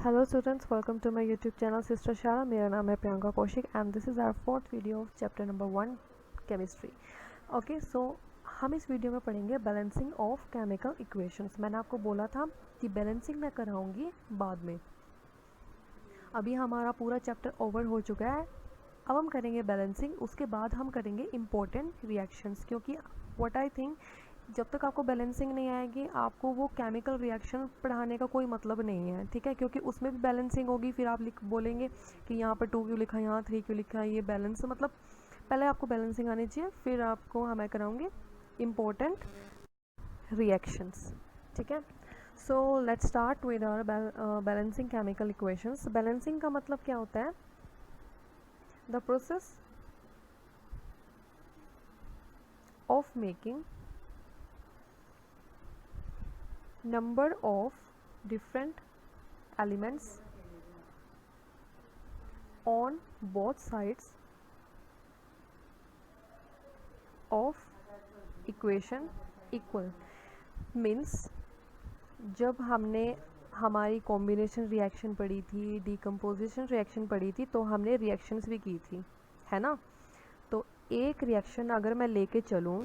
Hello students, welcome to my YouTube channel Sister Shara. मेरा नाम है Priyanka Kaushik and this is our fourth video of chapter number 1 chemistry. Okay, so हम इस video में पढ़ेंगे balancing of chemical equations. मैंने आपको बोला था कि बैलेंसिंग मैं कराऊंगी बाद में. अभी हमारा पूरा चैप्टर ओवर हो चुका है. अब हम करेंगे बैलेंसिंग, उसके बाद हम करेंगे इम्पोर्टेंट रिएक्शंस, क्योंकि व्हाट आई थिंक जब तक आपको बैलेंसिंग नहीं आएगी आपको वो केमिकल रिएक्शन पढ़ाने का कोई मतलब नहीं है. ठीक है, क्योंकि उसमें भी बैलेंसिंग होगी. फिर आप बोलेंगे कि यहाँ पर 2 क्यों लिखा है, यहाँ 3 क्यों लिखा है. ये बैलेंस मतलब पहले आपको बैलेंसिंग आनी चाहिए, फिर आपको मैं कराऊंगी इम्पोर्टेंट रिएक्शंस. ठीक है, so let's start with our balancing chemical equations. Balancing का मतलब क्या होता है? The process of making number of different elements on both sides of equation equal. means जब हमने हमारी कॉम्बिनेशन रिएक्शन पढ़ी थी, डिकम्पोजिशन रिएक्शन पढ़ी थी, तो हमने रिएक्शंस भी की थी, है ना. तो एक रिएक्शन अगर मैं लेके चलूँ,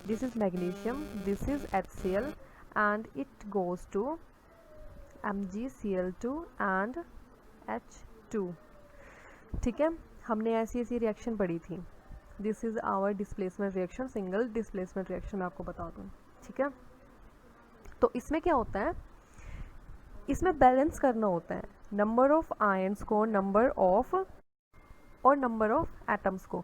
this is magnesium, this is HCl and it goes to MgCl2 and H2. ठीक है, हमने ऐसी रिएक्शन पढ़ी थी. This is our displacement reaction, single displacement reaction मैं आपको बता दूँ. ठीक है, तो इसमें क्या होता है, इसमें बैलेंस करना होता है नंबर ऑफ आयंस को, नंबर ऑफ एटम्स को,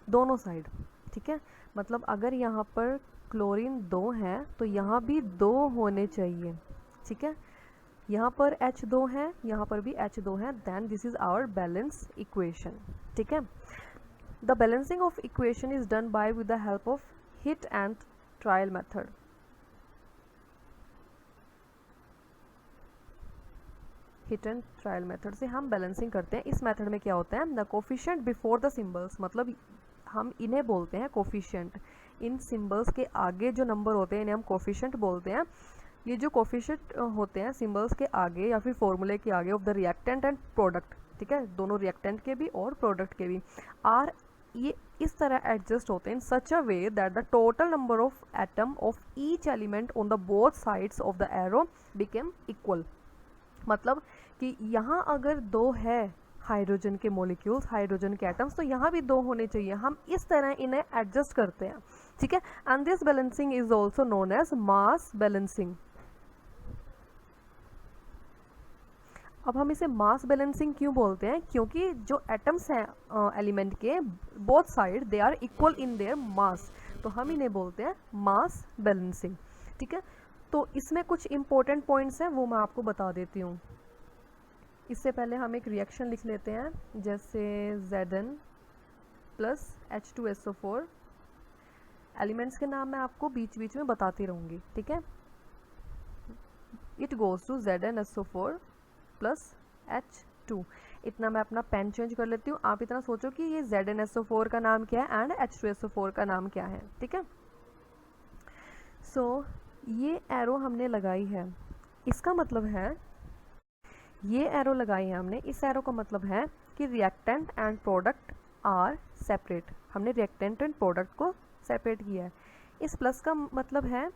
दोनों साइड. ठीक है, मतलब अगर यहाँ पर क्लोरीन 2 है तो यहाँ भी 2 होने चाहिए. ठीक है, यहाँ पर H2 है, यहाँ पर भी H2 है. Then this is our balance equation. ठीक है, the balancing of equation is done by with the help of hit and trial method. Hit and trial method से हम बैलेंसिंग करते हैं. इस मेथड में क्या होता है, the coefficient before the symbols, मतलब हम इन्हें बोलते हैं कोफिशिएंट. इन सिंबल्स के आगे जो नंबर होते हैं इन्हें हम कोफिशिएंट बोलते हैं. ये जो कोफिशिएंट होते हैं सिंबल्स के आगे या फिर फॉर्मूले के आगे of the reactant and product, ठीक है, दोनों रिएक्टेंट के भी और प्रोडक्ट के भी, आर ये इस तरह एडजस्ट होते हैं in such a way that the total number of atom of each element on the both sides of the arrow became equal. मतलब कि यहाँ अगर 2 है हाइड्रोजन के मॉलिक्यूल्स, हाइड्रोजन के एटम्स, तो यहाँ भी 2 होने चाहिए. हम इस तरह इन्हें एडजस्ट करते हैं. ठीक है, and this balancing is also known as mass balancing. अब हम इसे मास बैलेंसिंग क्यों बोलते हैं? क्योंकि जो एटम्स हैं एलिमेंट के, both side they are equal in their mass, तो हम इन्हें बोलते हैं मास बैलेंसिंग. ठीक है, तो इसमें कुछ इंपॉर्टेंट पॉइंट्स हैं, वो मैं आपको बता देती हूँ. इससे पहले हम एक रिएक्शन लिख लेते हैं, जैसे Zn प्लस H2SO4. एलिमेंट्स के नाम मैं आपको बीच बीच में बताती रहूँगी. ठीक है, it goes to ZnSO4 plus H2. इतना मैं अपना पेन चेंज कर लेती हूँ. आप इतना सोचो कि ये ZnSO4 का नाम क्या है एंड H2SO4 का नाम क्या है. ठीक है, सो ये एरो हमने लगाई है, इसका मतलब है, ये एरो लगाई है हमने, इस एरो का मतलब है कि reactant and product are separate. हमने रिएक्टेंट एंड प्रोडक्ट को सेपरेट किया है. इस प्लस का मतलब है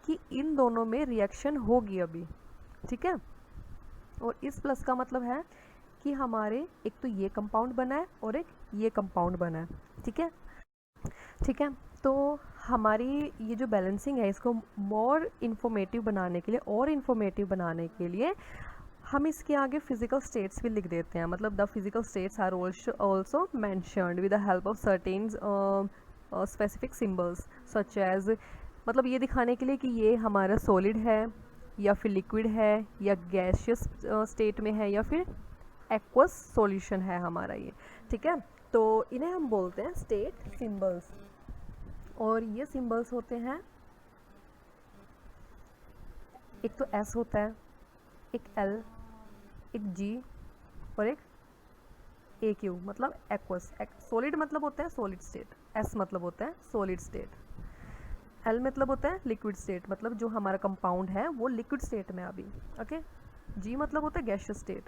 कि इन दोनों में रिएक्शन होगी अभी. ठीक है, और इस प्लस का मतलब है कि हमारे एक तो ये कंपाउंड बना है और एक ये कंपाउंड बना है. ठीक है, ठीक है, तो हमारी ये जो बैलेंसिंग है इसको मोर इन्फॉर्मेटिव बनाने के लिए, और इन्फॉर्मेटिव बनाने के लिए हम इसके आगे फिजिकल स्टेट्स भी लिख देते हैं. मतलब the physical states are also mentioned with the help of certain specific symbols such as, मतलब ये दिखाने के लिए कि ये हमारा सॉलिड है या फिर लिक्विड है या गैसियस स्टेट में है या फिर एक्वस सॉल्यूशन है हमारा ये. ठीक है, तो इन्हें हम बोलते हैं स्टेट सिंबल्स. और ये सिंबल्स होते हैं, एक तो S होता है, एक L, एक G और एक AQ, मतलब एक्वस. सॉलिड मतलब होता है सॉलिड स्टेट, S मतलब होता है सॉलिड स्टेट, L मतलब होता है लिक्विड स्टेट, मतलब जो हमारा कंपाउंड है वो लिक्विड स्टेट में अभी. ओके, G मतलब होता है गैशियस स्टेट,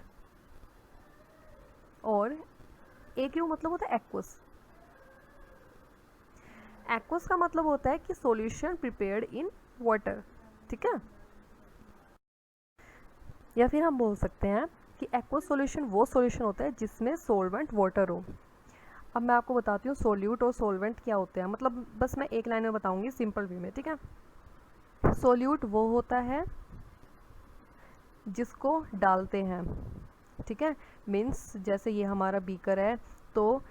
और AQ मतलब होता है एक्वस। एक्वस का मतलब होता है कि सॉल्यूशन प्रिपेयर्ड इन वाटर, ठीक है। या फिर हम बोल सकते हैं कि एक्वस सॉल्यूशन वो सॉल्यूशन होता है जिसमें सोलवेंट वाटर हो। अब मैं आपको बताती हूँ सोल्यूट और सोलवेंट क्या होते हैं, मतलब बस मैं एक लाइन में बताऊंगी सिंपल वे में, ठीक है। सोल्यूट वो होता है जिसको डालते हैं, ठीक है। मीन्स जैसे ये हमारा बीकर है, तो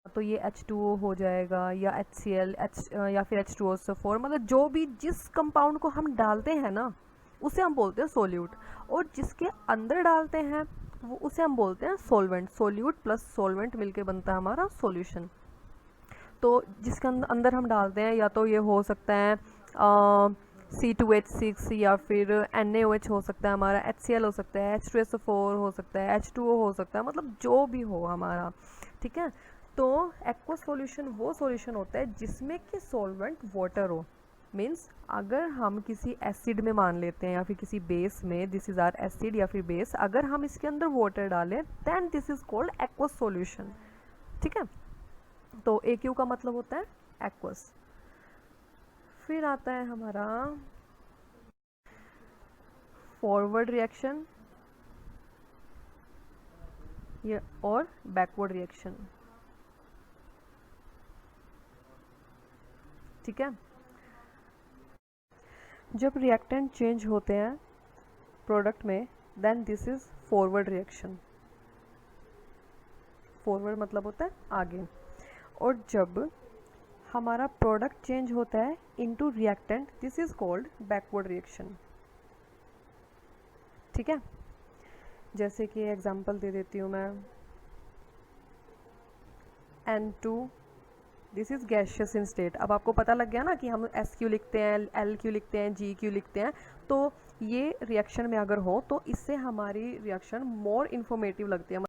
ये H2O हो जाएगा, या HCl या फिर H2O4, मतलब जो भी जिस कंपाउंड को हम डालते हैं ना उसे हम बोलते हैं सोल्यूट, और जिसके अंदर डालते हैं वो उसे हम बोलते हैं सोलवेंट। सोल्यूट प्लस सोलवेंट मिलके बनता है हमारा सॉल्यूशन। तो जिसके अंदर हम डालते हैं, या तो ये हो सकता है C2H6, या फिर NaOH हो सकता है हमारा, HCl हो सकता है, H2SO4 हो सकता है, H2O हो सकता है, मतलब जो भी हो हमारा, ठीक है। तो एक्वस सॉल्यूशन वो सॉल्यूशन होता है जिसमें कि सॉल्वेंट वाटर हो। मीन्स अगर हम किसी एसिड में मान लेते हैं या फिर किसी बेस में, दिस इज आर एसिड या फिर बेस, अगर हम इसके अंदर वाटर डालें then this is called aqueous solution, ठीक है। तो AQ का मतलब होता है एक्वस। फिर आता है हमारा फॉरवर्ड रिएक्शन ये और बैकवर्ड रिएक्शन, ठीक है। जब रिएक्टेंट चेंज होते हैं प्रोडक्ट में then this is forward reaction. Forward मतलब होता है आगे। और जब हमारा प्रोडक्ट चेंज होता है into reactant this is called backward reaction, ठीक है। जैसे कि एग्जांपल दे देती हूँ मैं, N2 this is gaseous in state. अब आपको पता लग गया ना कि हम SQ लिखते हैं, LQ लिखते हैं, GQ लिखते हैं, तो ये रिएक्शन में अगर हो तो इससे हमारी रिएक्शन मोर इन्फॉर्मेटिव लगती है।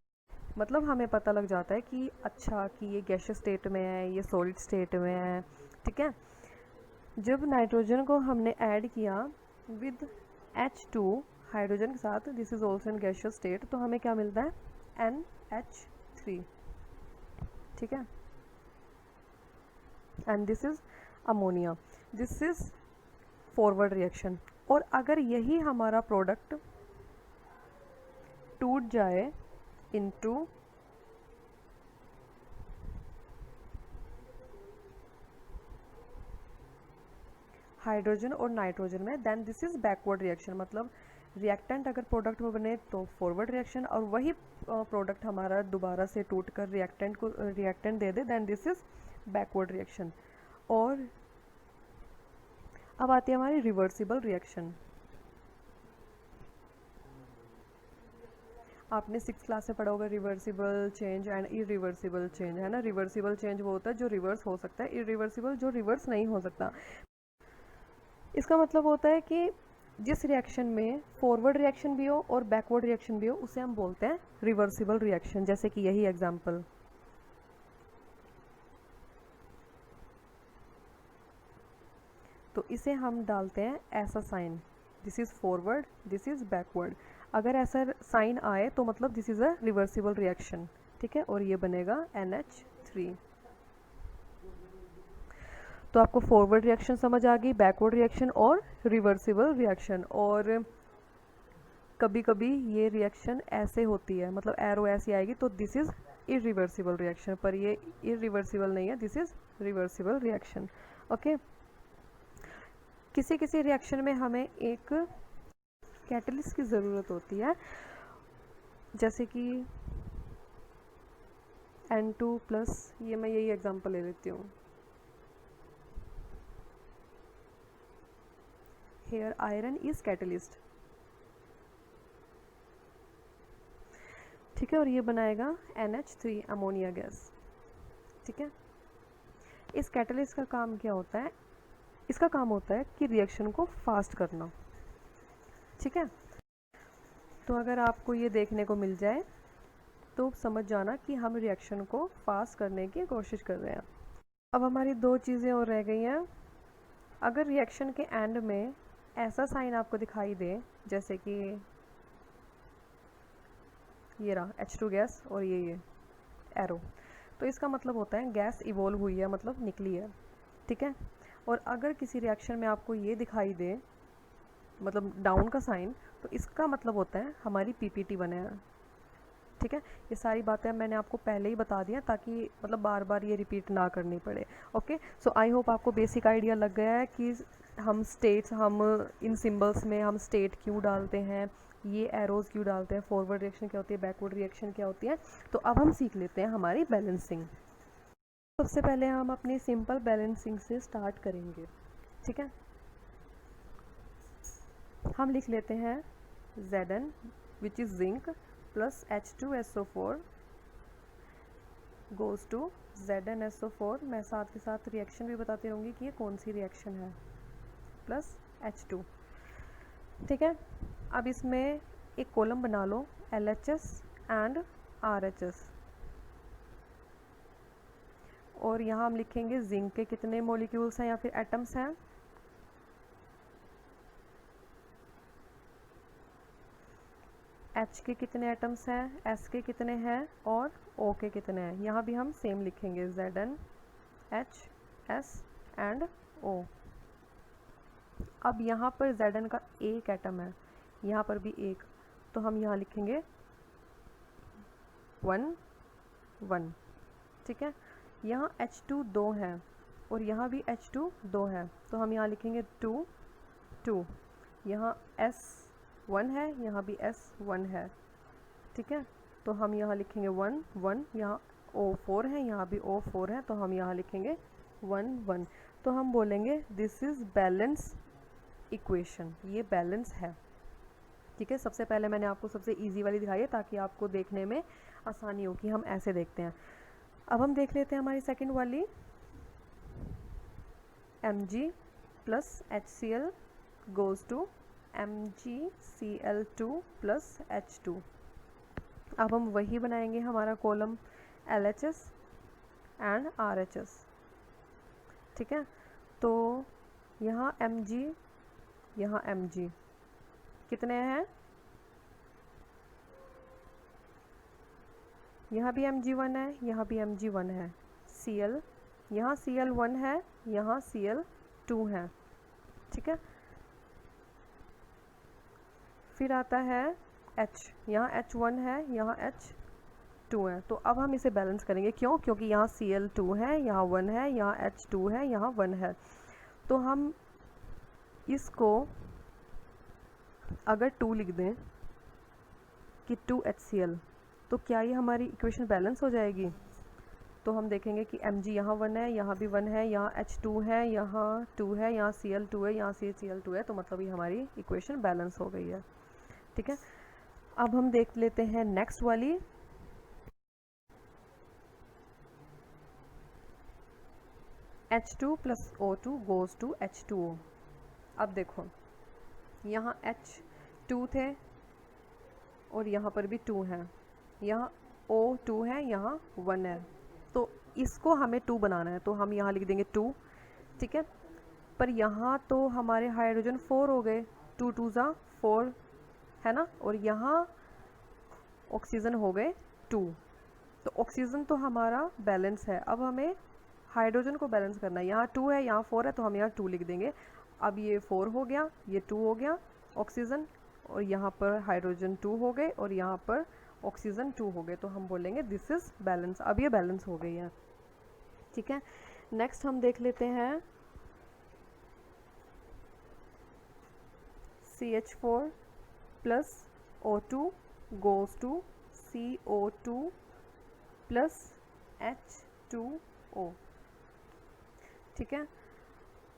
मतलब हमें पता लग जाता है कि अच्छा कि ये गैशियस स्टेट में है, ये सॉलिड स्टेट में है, ठीक है। जब नाइट्रोजन को हमने ऐड किया विद H2 हाइड्रोजन के साथ, this is also in gaseous state, तो हमें क्या मिलता है NH3, ठीक है। And this is ammonia, this is forward reaction. और अगर यही हमारा प्रोडक्ट टूट जाए इनटू हाइड्रोजन और नाइट्रोजन में then this is backward reaction. मतलब रिएक्टेंट अगर प्रोडक्ट में बने तो फॉरवर्ड रिएक्शन, और वही प्रोडक्ट हमारा दोबारा से टूट कर रिएक्टेंट दे दे then this is backward reaction. और अब आती है हमारी रिवर्सिबल रिएक्शन। आपने 6th क्लास में पढ़ा होगा reversible change and irreversible change, है ना। रिवर्सिबल चेंज वो होता है जो रिवर्स हो सकता है, इरिवर्सिबल जो रिवर्स नहीं हो सकता। इसका मतलब होता है कि जिस रिएक्शन में फॉरवर्ड रिएक्शन भी हो और बैकवर्ड रिएक्शन भी हो उसे हम बोलते हैं रिवर्सिबल रिएक्शन। जैसे कि यही एग्जांपल, तो इसे हम डालते हैं ऐसा sign, this is forward, this is backward. अगर ऐसा साइन आए तो मतलब this is a reversible reaction, ठीक है। और ये बनेगा NH3। तो आपको फॉरवर्ड रिएक्शन समझ आ गई, बैकवर्ड रिएक्शन और रिवर्सिबल रिएक्शन। और कभी कभी ये रिएक्शन ऐसे होती है, मतलब एरो ऐसी आएगी तो दिस इज इरिवर्सिबल रिएक्शन, पर ये इरिवर्सिबल नहीं है, this is reversible reaction, okay. किसी किसी रिएक्शन में हमें एक कैटलिस्ट की ज़रूरत होती है, जैसे कि N2+, ये मैं यही एग्जांपल ले लेती हूँ, हेयर आयरन इज कैटलिस्ट, ठीक है। और ये बनाएगा NH3 अमोनिया गैस, ठीक है। इस कैटलिस्ट का काम क्या होता है, इसका काम होता है कि रिएक्शन को फास्ट करना, ठीक है। तो अगर आपको ये देखने को मिल जाए तो समझ जाना कि हम रिएक्शन को फास्ट करने की कोशिश कर रहे हैं। अब हमारी दो चीज़ें और रह गई हैं। अगर रिएक्शन के एंड में ऐसा साइन आपको दिखाई दे जैसे कि ये रहा H2 गैस और ये एरो, तो इसका मतलब होता है गैस इवोल्व हुई है, मतलब निकली है, ठीक है। और अगर किसी रिएक्शन में आपको ये दिखाई दे मतलब डाउन का साइन, तो इसका मतलब होता है हमारी पीपीटी बने हैं, ठीक है। ये सारी बातें मैंने आपको पहले ही बता दिया ताकि मतलब बार बार ये रिपीट ना करनी पड़े। ओके, सो आई होप आपको बेसिक आइडिया लग गया है कि हम स्टेट्स, हम इन सिंबल्स में हम स्टेट क्यों डालते हैं, ये एरोज क्यों डालते हैं, फॉरवर्ड रिएक्शन क्या होती है, बैकवर्ड रिएक्शन क्या होती है। तो अब हम सीख लेते हैं हमारी बैलेंसिंग। सबसे पहले हम अपनी सिंपल बैलेंसिंग से स्टार्ट करेंगे, ठीक है। हम लिख लेते हैं Zn which is zinc plus H2SO4 goes to ZnSO4। मैं साथ के साथ रिएक्शन भी बताती रहूँगी कि ये कौन सी रिएक्शन है, प्लस H2, ठीक है। अब इसमें एक कॉलम बना लो LHS एंड RHS, और यहाँ हम लिखेंगे जिंक के कितने मॉलिक्यूल्स हैं या फिर एटम्स हैं, H के कितने एटम्स हैं, S के कितने हैं और O के कितने हैं। यहाँ भी हम सेम लिखेंगे Zn, H, S and O। अब यहाँ पर Zn का एक एटम है, यहाँ पर भी एक, तो हम यहाँ लिखेंगे 1 1, ठीक है। यहाँ H2 2 है और यहाँ भी H2 2 है, तो हम यहाँ लिखेंगे 2 2। यहाँ S 1 है, यहाँ भी S 1 है, ठीक है। तो हम यहाँ लिखेंगे 1 1। यहाँ O 4 है, यहाँ भी O 4 है, तो हम यहाँ लिखेंगे 1 1। तो हम बोलेंगे दिस इज़ बैलेंस इक्वेशन, ये बैलेंस है, ठीक है। सबसे पहले मैंने आपको सबसे इजी वाली दिखाई है ताकि आपको देखने में आसानी हो कि हम ऐसे देखते हैं। अब हम देख लेते हैं हमारी सेकंड वाली, Mg plus HCl goes to MgCl2 plus H2। अब हम वही बनाएंगे हमारा कॉलम LHS एंड RHS, ठीक है। तो यहाँ Mg, यहाँ Mg कितने हैं, यहाँ भी Mg1 है, यहाँ भी Mg1 है। Cl, यहाँ Cl1 है, यहाँ Cl2 है, ठीक है। फिर आता है H, यहाँ H1 है, यहाँ H2 है। तो अब हम इसे बैलेंस करेंगे, क्यों, क्योंकि यहाँ Cl2 है, यहाँ 1 है, यहाँ H2 है, यहाँ 1 है। तो हम इसको अगर 2 लिख दें कि 2HCl, तो क्या ये हमारी इक्वेशन बैलेंस हो जाएगी। तो हम देखेंगे कि Mg यहाँ 1 है, यहाँ भी 1 है, यहाँ H2 है, यहाँ 2 है, यहाँ Cl2 है, यहाँ CCl2 है, तो मतलब ये हमारी इक्वेशन बैलेंस हो गई है, ठीक है। अब हम देख लेते हैं नेक्स्ट वाली, H2 plus O2 goes to H2O। अब देखो यहाँ H2 थे और यहाँ पर भी 2 है, यहाँ O2 है, यहाँ 1 है, तो इसको हमें 2 बनाना है, तो हम यहाँ लिख देंगे 2, ठीक है। पर यहाँ तो हमारे हाइड्रोजन 4 हो गए, 2 2 ज़ा 4 है ना, और यहाँ ऑक्सीजन हो गए 2, तो ऑक्सीजन तो हमारा बैलेंस है। अब हमें हाइड्रोजन को बैलेंस करना है, यहाँ 2 है, यहाँ 4 है, तो हम यहाँ 2 लिख देंगे। अब ये 4 हो गया, ये 2 हो गया ऑक्सीजन, और यहाँ पर हाइड्रोजन 2 हो गए और यहाँ पर ऑक्सीजन 2 हो गए, तो हम बोलेंगे दिस इज़ बैलेंस। अब ये बैलेंस हो गई है, ठीक है। नेक्स्ट हम देख लेते हैं CH4 plus O2 goes to CO2 plus H2O, ठीक है।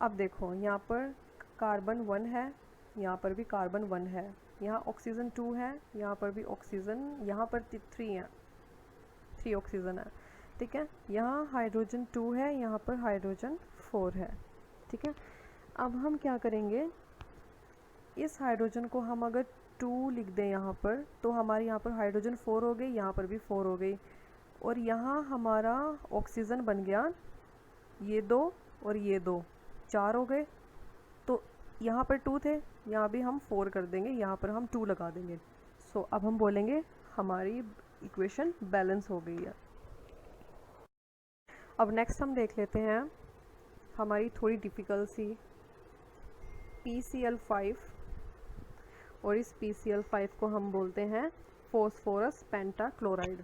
अब देखो यहाँ पर कार्बन 1 है, यहाँ पर भी कार्बन 1 है, यहाँ ऑक्सीजन 2 है, यहाँ पर भी ऑक्सीजन, यहाँ पर 3 है, 3 ऑक्सीजन है, ठीक है। यहाँ हाइड्रोजन 2 है, यहाँ पर हाइड्रोजन 4 है, ठीक है। अब हम क्या करेंगे, इस हाइड्रोजन को हम अगर 2 लिख दें यहाँ पर, तो हमारे यहाँ पर हाइड्रोजन 4 हो गई, यहाँ पर भी 4 हो गई, और यहाँ हमारा ऑक्सीजन बन गया ये 2 और ये 2, 4 हो गए। तो यहाँ पर 2 थे, यहाँ भी हम 4 कर देंगे, यहाँ पर हम 2 लगा देंगे। सो अब हम बोलेंगे हमारी इक्वेशन बैलेंस हो गई है। अब नेक्स्ट हम देख लेते हैं हमारी थोड़ी डिफ़िकल्ट सी PCl5, और इस PCl5 को हम बोलते हैं फॉस्फोरस पेंटाक्लोराइड।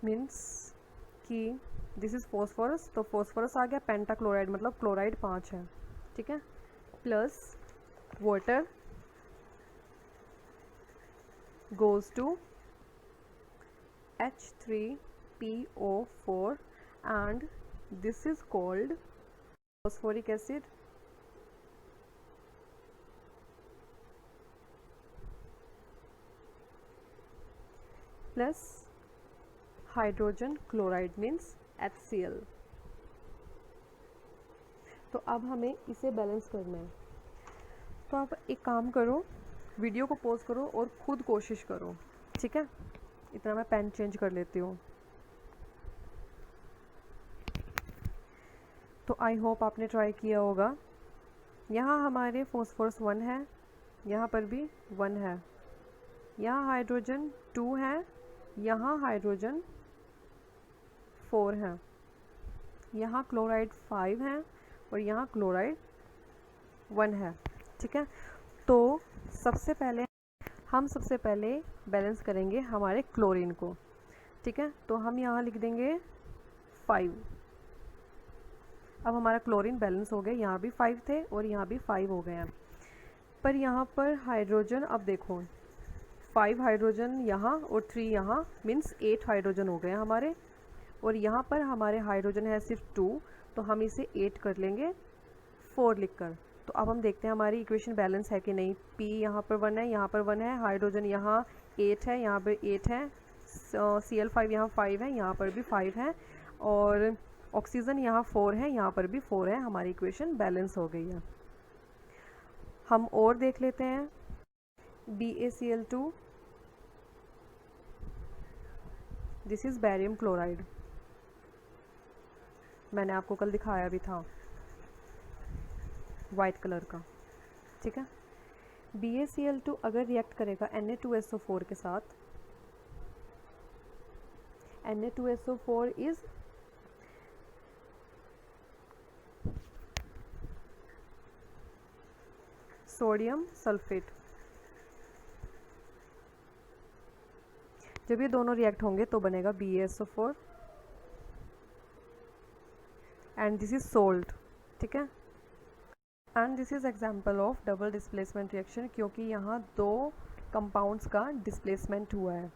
मीन्स कि दिस इज़ फॉस्फोरस, तो फॉस्फोरस आ गया, पेंटाक्लोराइड मतलब क्लोराइड 5 है, ठीक है, plus water goes to H3PO4 and this is called phosphoric acid plus hydrogen chloride means HCl। तो अब हमें इसे बैलेंस करना है। तो आप एक काम करो, वीडियो को पॉज करो और खुद कोशिश करो, ठीक है। इतना मैं पेन चेंज कर लेती हूँ। तो आई होप आपने ट्राई किया होगा। यहाँ हमारे फॉस्फोरस 1 है, यहाँ पर भी 1 है, यहाँ हाइड्रोजन 2 है, यहाँ हाइड्रोजन 4 है, यहाँ क्लोराइड 5 है और यहाँ क्लोराइड 1 है, ठीक है। तो सबसे पहले बैलेंस करेंगे हमारे क्लोरीन को, ठीक है। तो हम यहाँ लिख देंगे 5। अब हमारा क्लोरीन बैलेंस हो गया, यहाँ भी 5 थे और यहाँ भी 5 हो गए हैं। पर यहाँ पर हाइड्रोजन, अब देखो 5 हाइड्रोजन यहाँ और 3 यहाँ, मीन्स 8 हाइड्रोजन हो गए हमारे, और यहाँ पर हमारे हाइड्रोजन है सिर्फ 2, तो हम इसे 8 कर लेंगे 4 लिखकर। तो अब हम देखते हैं हमारी इक्वेशन बैलेंस है कि नहीं। P यहाँ पर 1 है, यहाँ पर 1 है, हाइड्रोजन यहाँ 8 है, यहाँ पर 8 है, Cl5 यहाँ 5 है, यहाँ पर भी 5 है, और ऑक्सीजन यहाँ 4 है, यहाँ पर भी 4 है। हमारी इक्वेशन बैलेंस हो गई है। हम और देख लेते हैं BaCl2, this is barium chloride, मैंने आपको कल दिखाया भी था वाइट कलर का, ठीक है। BaCl2 अगर रिएक्ट करेगा Na2SO4 के साथ, Na2SO4 इज सोडियम सल्फेट। जब ये दोनों रिएक्ट होंगे तो बनेगा BaSO4 and this is salt, ठीक है। And this is example of double displacement reaction, क्योंकि यहाँ 2 कंपाउंड्स का डिस्प्लेसमेंट हुआ है,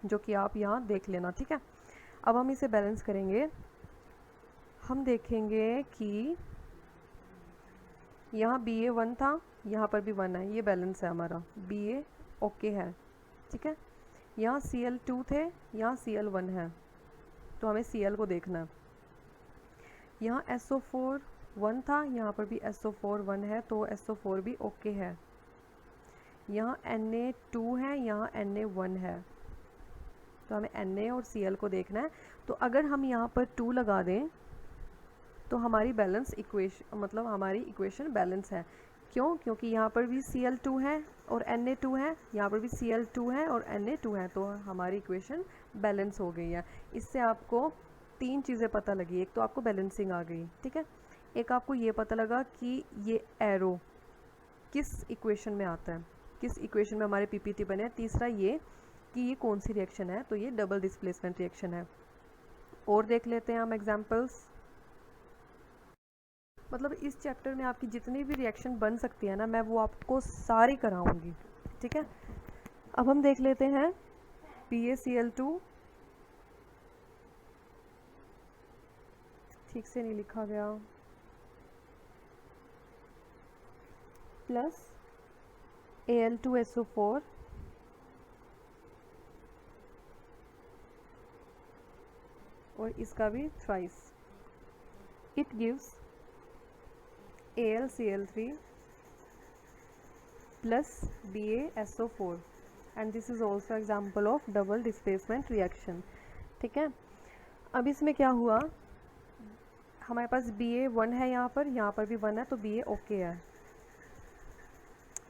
जो कि आप यहाँ देख लेना, ठीक है। अब हम इसे बैलेंस करेंगे। हम देखेंगे कि यहाँ Ba1 था, यहाँ पर भी 1 है, ये बैलेंस है हमारा, Ba ओके है, ठीक है। यहाँ Cl2 थे, यहाँ Cl1 है, तो हमें Cl को देखना है। यहाँ SO4 1 था, यहाँ पर भी SO4 1 है, तो SO4 भी ओके है। यहाँ Na2 है, यहाँ Na1 है, तो हमें Na और Cl को देखना है। तो अगर हम यहाँ पर 2 लगा दें तो हमारी बैलेंस इक्वेशन, मतलब हमारी इक्वेशन बैलेंस है। क्यों? क्योंकि यहाँ पर भी Cl2 है और Na2 है, यहाँ पर भी Cl2 है और Na2 है, तो हमारी इक्वेशन बैलेंस हो गई है। इससे आपको 3 चीज़ें पता लगी। एक तो आपको बैलेंसिंग आ गई, ठीक है। एक आपको ये पता लगा कि ये एरो किस इक्वेशन में आता है, किस इक्वेशन में हमारे पीपीटी बने हैं। तीसरा ये कि ये कौन सी रिएक्शन है, तो ये डबल डिस्प्लेसमेंट रिएक्शन है। और देख लेते हैं हम एग्जांपल्स। मतलब इस चैप्टर में आपकी जितनी भी रिएक्शन बन सकती है ना, मैं वो आपको सारी कराऊंगी, ठीक है। अब हम देख लेते हैं BaCl2, ठीक से नहीं लिखा गया, प्लस Al2SO4 और इसका भी thrice, it gives AlCl3 plus BaSO4। And this is also example of double displacement reaction. ठीक है, अब इसमें क्या हुआ, हमारे पास BA1 है, यहाँ पर भी 1 है, तो BA ओके है।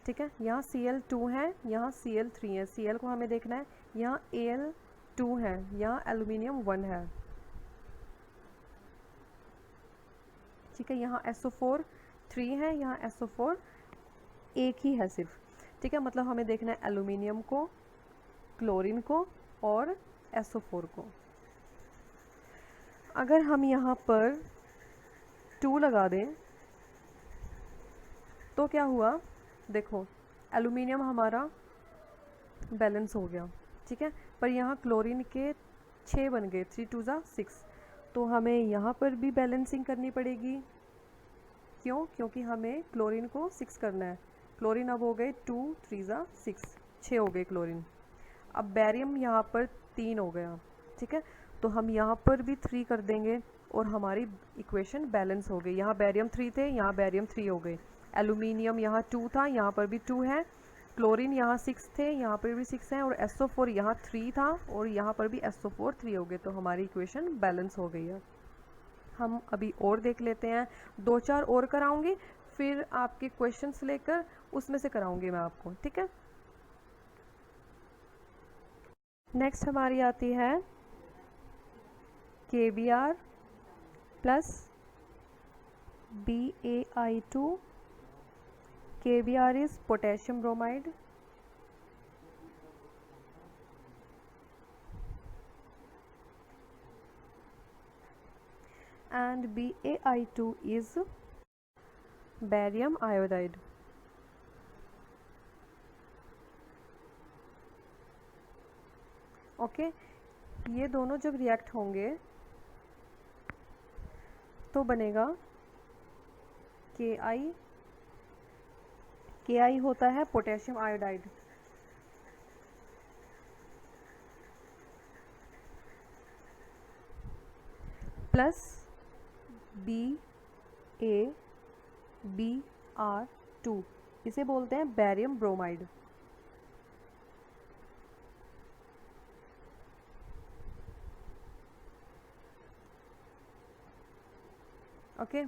ठीक है, यहाँ Cl2 है, यहाँ Cl3 है, Cl को हमें देखना है, यहाँ Al2 है, यहाँ एल्यूमिनियम 1 है। ठीक है, यहाँ SO4 3 है, यहाँ SO4 एक ही है सिर्फ। ठीक है, मतलब हमें देखना है एल्यूमिनियम को, क्लोरीन को और SO4 को। अगर हम यहाँ पर 2 लगा दें तो क्या हुआ, देखो एल्यूमिनियम हमारा बैलेंस हो गया। ठीक है, पर यहाँ क्लोरीन के 6 बन गए, 3 2 6, तो हमें यहाँ पर भी बैलेंसिंग करनी पड़ेगी। क्यों? क्योंकि हमें क्लोरीन को 6 करना है। क्लोरीन अब हो गए 2 3 6, 6 हो गए क्लोरीन। अब बैरियम यहाँ पर 3 हो गया। ठीक है, तो हम यहाँ पर भी 3 कर देंगे और हमारी इक्वेशन बैलेंस हो गई। यहाँ बैरियम 3 थे, यहाँ बैरियम 3 हो गए। एल्यूमिनियम यहाँ 2 था, यहाँ पर भी 2 है। क्लोरीन यहाँ 6 थे, यहाँ पर भी 6 हैं, और SO4 यहाँ 3 था और यहाँ पर भी SO4 3 हो गए, तो हमारी इक्वेशन बैलेंस हो गई है। हम अभी और देख लेते हैं, 2-4 और कराऊंगी, फिर आपके क्वेश्चंस लेकर उसमें से कराऊंगी मैं आपको। ठीक है, नेक्स्ट हमारी आती है KBr plus BaI2। KBr is potassium bromide and BaI2 is barium iodide। Okay, ये दोनों जब रिएक्ट होंगे तो बनेगा Ki होता है पोटेशियम आयोडाइड, प्लस BaBr2, इसे बोलते हैं बैरियम ब्रोमाइड। ओके,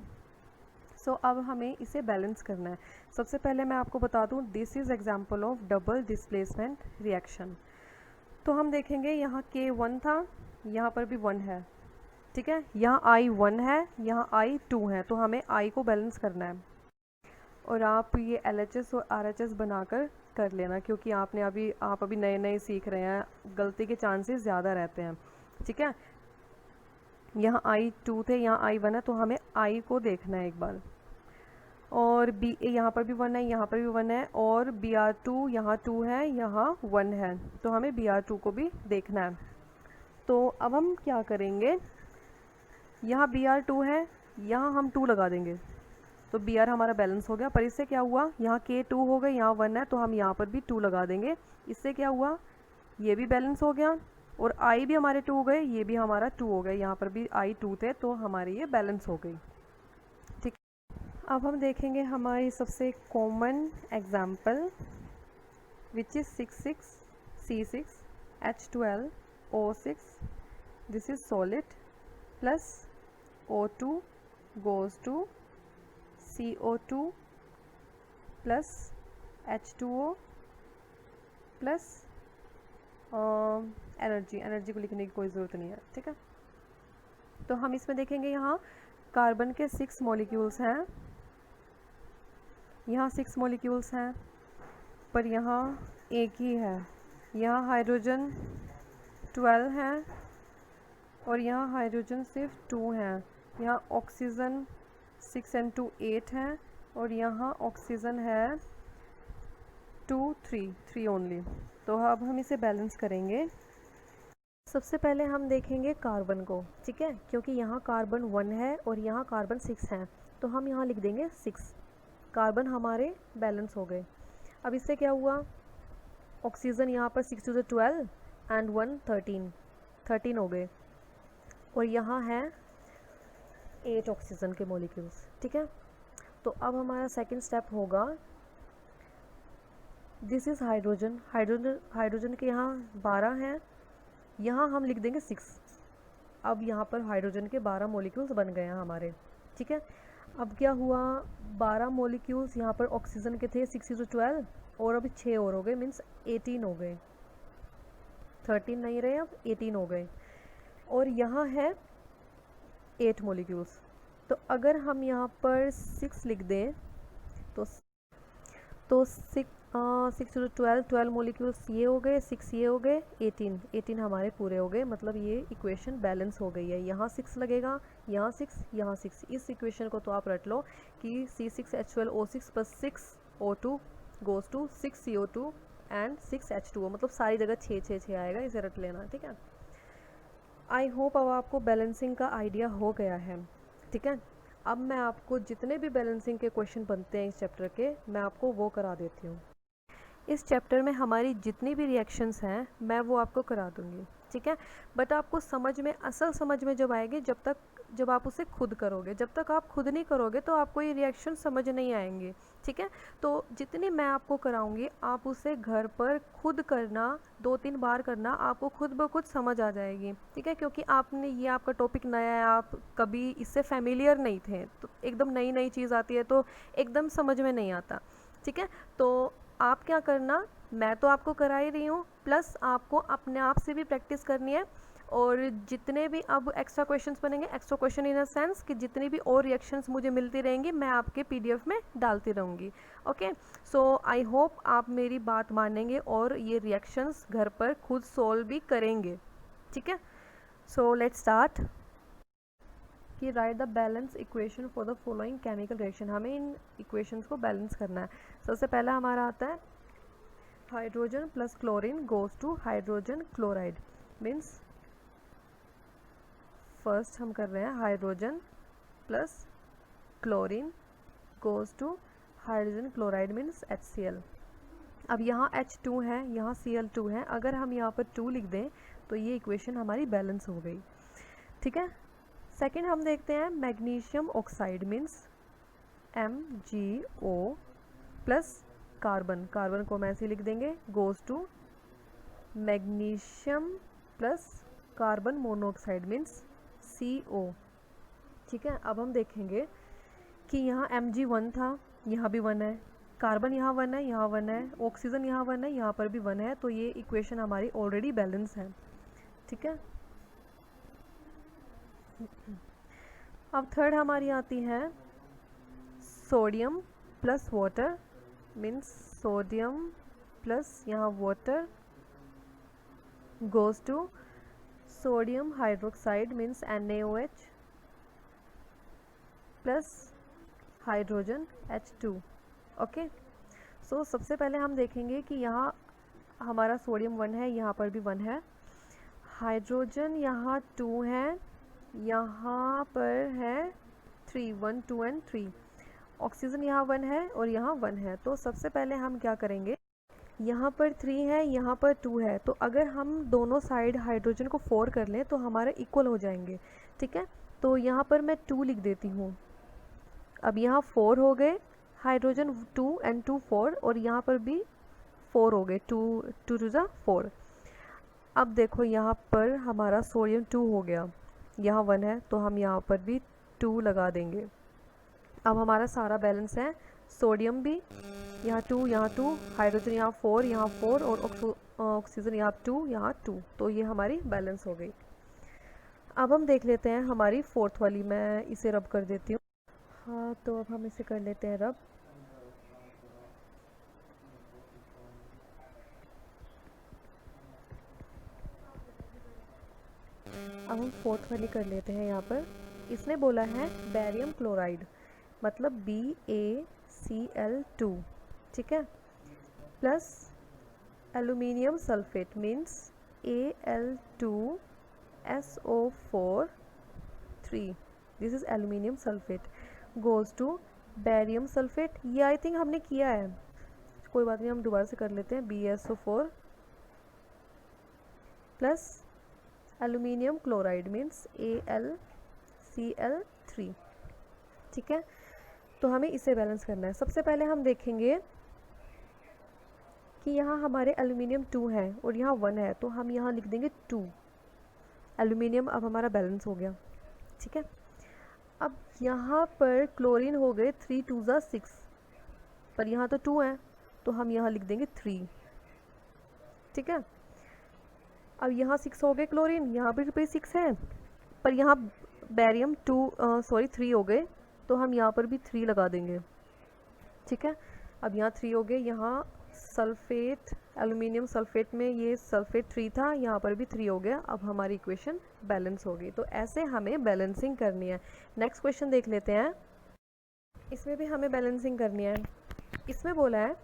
सो अब हमें इसे बैलेंस करना है। सबसे पहले मैं आपको बता दूं, this is example of double displacement reaction. तो हम देखेंगे यहाँ K1 था, यहाँ पर भी 1 है। ठीक है, यहाँ I1 है, यहाँ I2 है, तो हमें I को बैलेंस करना है। और आप ये LHS और RHS बनाकर कर लेना, क्योंकि आप अभी नए सीख रहे हैं, गलती के चांसेस ज़्यादा रहते हैं। ठीक है, यहाँ I2 थे, यहाँ I1 है, तो हमें I को देखना है एक बार। और यहाँ पर भी 1 है, यहाँ पर भी 1 है, और Br2 यहाँ 2 है, यहाँ 1 है, तो हमें Br2 को भी देखना है। तो अब हम क्या करेंगे, यहाँ Br2 है, यहाँ हम 2 लगा देंगे, तो Br हमारा बैलेंस हो गया। पर इससे क्या हुआ, यहाँ K2 हो गए, यहाँ 1 है, तो हम यहाँ पर भी 2 लगा देंगे। इससे क्या हुआ, ये भी बैलेंस हो गया, और I भी हमारे 2 हो गए, ये भी हमारा 2 हो गए, यहाँ पर भी I 2 थे, तो हमारी ये बैलेंस हो गई। ठीक, अब हम देखेंगे हमारी सबसे common example, which is 6,6C6H12O6, this is solid, plus O2 goes to CO2 plus H2O plus energy को लिखने की कोई ज़रूरत नहीं है। ठीक है, तो हम इसमें देखेंगे, यहाँ कार्बन के 6 मॉलिक्यूल्स हैं, यहाँ 6 मॉलिक्यूल्स हैं, पर यहाँ एक ही है। यहाँ हाइड्रोजन 12 हैं और यहाँ हाइड्रोजन सिर्फ 2 हैं। यहाँ ऑक्सीजन 6 and 2 8 हैं, और यहाँ ऑक्सीजन है 2 3 ओनली। तो अब हम इसे बैलेंस करेंगे। सबसे पहले हम देखेंगे कार्बन को। ठीक है, क्योंकि यहाँ कार्बन 1 है और यहाँ कार्बन 6 है, तो हम यहाँ लिख देंगे 6। कार्बन हमारे बैलेंस हो गए। अब इससे क्या हुआ, ऑक्सीजन यहाँ पर 6 2 12 एंड 1 13 हो गए, और यहाँ है 8 ऑक्सीजन के मॉलिक्यूल्स। ठीक है, तो अब हमारा सेकंड स्टेप होगा दिस इज़ हाइड्रोजन, हाइड्रोजन के यहाँ 12 हैं, यहाँ हम लिख देंगे 6। अब यहाँ पर हाइड्रोजन के 12 मॉलिक्यूल्स बन गए हैं हमारे, ठीक है। अब क्या हुआ, 12 मॉलिक्यूल्स यहाँ पर ऑक्सीजन के थे, 6 × 12 और अभी 6 और हो गए, मीन्स 18 हो गए, 13 नहीं रहे, अब 18 हो गए। और यहाँ है 8 मॉलिक्यूल्स, तो अगर हम यहाँ पर 6 लिख दें तो 6 × 12, 12 मॉलिक्यूल्स ये हो गए, 6 ये हो गए, 18 हमारे पूरे हो गए, मतलब ये इक्वेशन बैलेंस हो गई है। यहाँ 6 लगेगा, यहाँ 6, यहाँ 6। इस इक्वेशन को तो आप रट लो कि C6H12O6 + 6O2 goes to 6CO2 and 6H2O, मतलब सारी जगह 6 6 6 आएगा, इसे रट लेना, ठीक है। आई होप अब आपको बैलेंसिंग का आइडिया हो गया है, ठीक है। अब मैं आपको जितने भी बैलेंसिंग के क्वेश्चन बनते हैं इस चैप्टर के, मैं आपको वो करा देती हूँ। इस चैप्टर में हमारी जितनी भी रिएक्शंस हैं मैं वो आपको करा दूँगी, ठीक है। बट आपको समझ में, असल समझ में जब आएगी जब आप उसे खुद करोगे। जब तक आप खुद नहीं करोगे तो आपको ये रिएक्शन समझ नहीं आएंगे, ठीक है। तो जितनी मैं आपको कराऊंगी आप उसे घर पर खुद करना, 2-3 बार करना, आपको खुद ब खुद समझ आ जाएगी, ठीक है। क्योंकि आपने ये आपका टॉपिक नया है, आप कभी इससे फैमिलियर नहीं थे, तो एकदम नई नई चीज़ आती है तो एकदम समझ में नहीं आता, ठीक है। तो आप क्या करना, मैं तो आपको करा ही रही हूँ, प्लस आपको अपने आप से भी प्रैक्टिस करनी है। और जितने भी अब एक्स्ट्रा क्वेश्चंस बनेंगे, extra question in a sense कि जितनी भी और रिएक्शंस मुझे मिलती रहेंगी मैं आपके पीडीएफ में डालती रहूँगी, ओके। सो आई होप आप मेरी बात मानेंगे और ये रिएक्शंस घर पर खुद सोल्व भी करेंगे, ठीक है। So let's start. कि write the balance equation for the following chemical reaction, हमें इन इक्वेशंस को बैलेंस करना है। सबसे पहला हमारा आता है hydrogen plus chlorine goes to hydrogen chloride, means first हम कर रहे हैं hydrogen plus chlorine goes to hydrogen chloride, means HCl। अब यहाँ H2 है, यहाँ Cl2 है, अगर हम यहाँ पर 2 लिख दें तो ये इक्वेशन हमारी बैलेंस हो गई, ठीक है। सेकेंड हम देखते हैं magnesium oxide, means MgO plus carbon, carbon को हम ऐसे लिख देंगे, goes to magnesium plus carbon monoxide, means CO, ठीक है। अब हम देखेंगे कि यहाँ Mg1 था, यहाँ भी 1 है, कार्बन यहाँ 1 है, यहाँ 1 है, ऑक्सीजन यहाँ 1 है, यहाँ पर भी 1 है, तो ये इक्वेशन हमारी ऑलरेडी बैलेंस है, ठीक है। अब थर्ड हमारी आती है sodium plus water, means sodium plus यहाँ water goes to sodium hydroxide, means NaOH plus hydrogen H2, okay. So सबसे पहले हम देखेंगे कि यहाँ हमारा सोडियम 1 है, यहाँ पर भी 1 है, हाइड्रोजन यहाँ 2 है, यहाँ पर है 3, 1 2 एंड 3, ऑक्सीजन यहाँ 1 है और यहाँ 1 है। तो सबसे पहले हम क्या करेंगे, यहाँ पर 3 है, यहाँ पर 2 है, तो अगर हम दोनों साइड हाइड्रोजन को 4 कर लें तो हमारे इक्वल हो जाएंगे, ठीक है। तो यहाँ पर मैं 2 लिख देती हूँ। अब यहाँ 4 हो गए, हाइड्रोजन 2 एंड 2 4, और यहाँ पर भी 4 हो गए, 2 2 2 4। अब देखो यहाँ पर हमारा सोडियम 2 हो गया, यहाँ 1 है, तो हम यहाँ पर भी 2 लगा देंगे। अब हमारा सारा बैलेंस है, सोडियम भी यहाँ 2, हाइड्रोजन यहाँ 4 और ऑक्सीजन यहाँ 2, तो ये हमारी बैलेंस हो गई। अब हम देख लेते हैं हमारी फोर्थ वाली, मैं इसे रब कर देती हूँ। हाँ, तो अब हम इसे कर लेते हैं रब। अब हम फोर्थ वाली कर लेते हैं। यहाँ पर इसने बोला है बेरियम क्लोराइड, मतलब BaCl2, ठीक है, plus aluminium sulphate, means Al2SO4 3, this is aluminium sulphate, goes to barium sulphate. ये आई थिंक हमने किया है, कोई बात नहीं, हम दोबारा से कर लेते हैं। BaSO4 plus aluminium chloride, means AlCl3, ठीक है। तो हमें इसे बैलेंस करना है। सबसे पहले हम देखेंगे कि यहाँ हमारे एल्यूमिनियम 2 है और यहाँ 1 है, तो हम यहाँ लिख देंगे 2। एल्यूमिनियम अब हमारा बैलेंस हो गया, ठीक है। अब यहाँ पर क्लोरीन हो गए 3 2 ज़ा 6, पर यहाँ तो 2 है तो हम यहाँ लिख देंगे 3, ठीक है। अब यहाँ 6 हो गए क्लोरीन, यहाँ पर 6 है, पर यहाँ बैरियम 3 हो गए, तो हम यहाँ पर भी 3 लगा देंगे, ठीक है। अब यहाँ 3 हो गए, यहाँ सल्फेट, एल्यूमिनियम सल्फेट में ये सल्फेट 3 था, यहाँ पर भी 3 हो गया। अब हमारी इक्वेशन बैलेंस हो गई। तो ऐसे हमें बैलेंसिंग करनी है। नेक्स्ट क्वेश्चन देख लेते हैं, इसमें भी हमें बैलेंसिंग करनी है। इसमें बोला है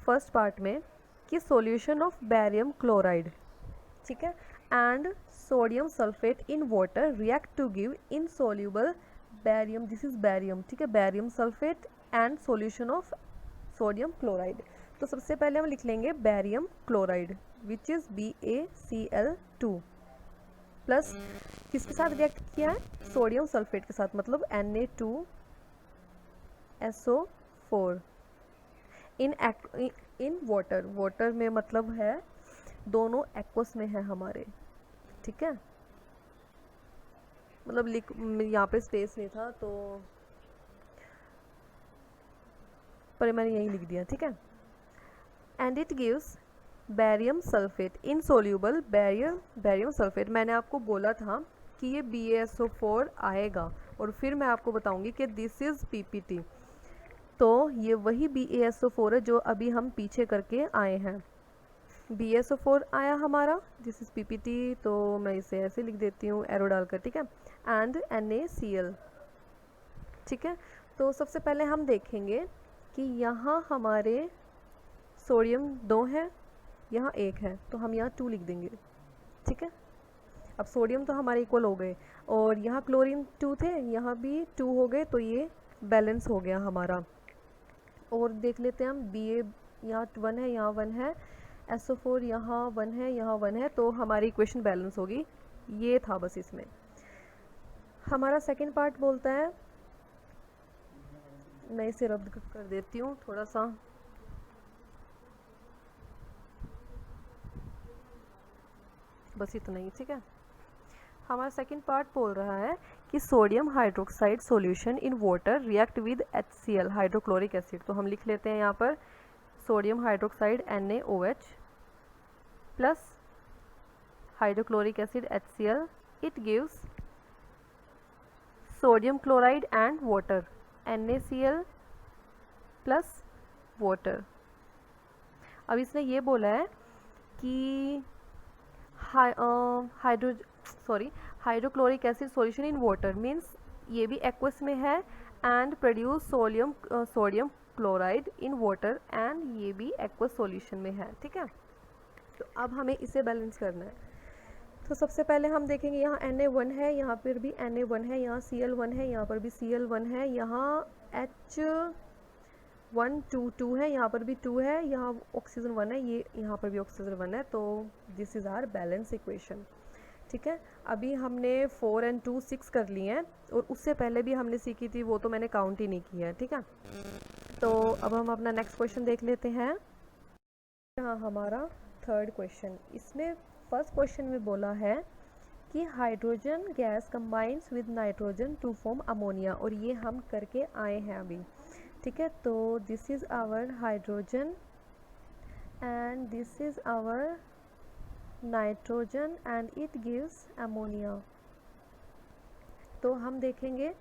फर्स्ट पार्ट में कि सॉल्यूशन ऑफ बैरियम क्लोराइड, ठीक है, and sodium sulphate in water react to give insoluble barium, this is barium, ठीक है, barium sulphate and solution of sodium chloride. तो सबसे पहले हम लिख लेंगे barium chloride which is BaCl2 plus किसके साथ रिएक्ट किया है, सोडियम सल्फेट के साथ, मतलब Na2SO4 इन वाटर, वाटर में मतलब है दोनों एक्वस में है हमारे, ठीक है, मतलब यहाँ पे स्पेस नहीं था तो पर मैंने यही लिख दिया, ठीक है। And it gives barium sulphate insoluble barium sulphate. मैंने आपको बोला था कि ये BaSO4 आएगा और फिर मैं आपको बताऊंगी कि दिस इज़ PPT। तो ये वही BaSO4 है जो अभी हम पीछे करके आए हैं। BaSO4 आया हमारा, दिस इज़ PPT, तो मैं इसे ऐसे लिख देती हूँ एरो डालकर, ठीक है, एंड NaCl, ठीक है। तो सबसे पहले हम देखेंगे कि यहाँ हमारे सोडियम 2 है, यहाँ 1 है, तो हम यहाँ 2 लिख देंगे, ठीक है। अब सोडियम तो हमारे इक्वल हो गए और यहाँ क्लोरीन 2 थे, यहाँ भी 2 हो गए, तो ये बैलेंस हो गया हमारा। और देख लेते हैं हम Ba यहाँ 1 है, यहाँ 1 है, SO4 यहाँ 1 है, यहाँ 1 है, तो हमारी इक्वेशन बैलेंस होगी। ये था बस इसमें। हमारा सेकेंड पार्ट बोलता है, मैं इसे रद्द कर देती हूँ थोड़ा सा, बस इतना ही, ठीक है। हमारा सेकंड पार्ट बोल रहा है कि sodium hydroxide solution in water react with HCl hydrochloric acid. तो हम लिख लेते हैं यहाँ पर sodium hydroxide NaOH plus hydrochloric acid HCl, it gives sodium chloride and water NaCl plus water. अब इसने ये बोला है कि hydrochloric acid solution in water means ये भी एक्वस में है and produce sodium chloride in water and ये भी एक्वस सॉल्यूशन में है, ठीक है। तो अब हमें इसे बैलेंस करना है। तो सबसे पहले हम देखेंगे यहाँ Na1 है, यहाँ पर भी Na1 है, यहाँ Cl1 है, यहाँ पर भी Cl1 है, यहाँ H122 है, यहाँ पर भी 2 है, यहाँ ऑक्सीजन 1 है, ये यहाँ पर भी ऑक्सीजन 1 है। तो this is our balance equation, ठीक है। अभी हमने 4 and 2 6 कर लिए हैं और उससे पहले भी हमने सीखी थी, वो तो मैंने काउंट ही नहीं किया है, ठीक है। तो अब हम अपना नेक्स्ट क्वेश्चन देख लेते हैं। हाँ, हमारा थर्ड क्वेश्चन, इसमें फर्स्ट क्वेश्चन में बोला है कि hydrogen gas combines with nitrogen to form ammonia, और ये हम करके आए हैं अभी, ठीक है। तो this is our hydrogen and this is our nitrogen and it gives ammonia. तो हम देखेंगे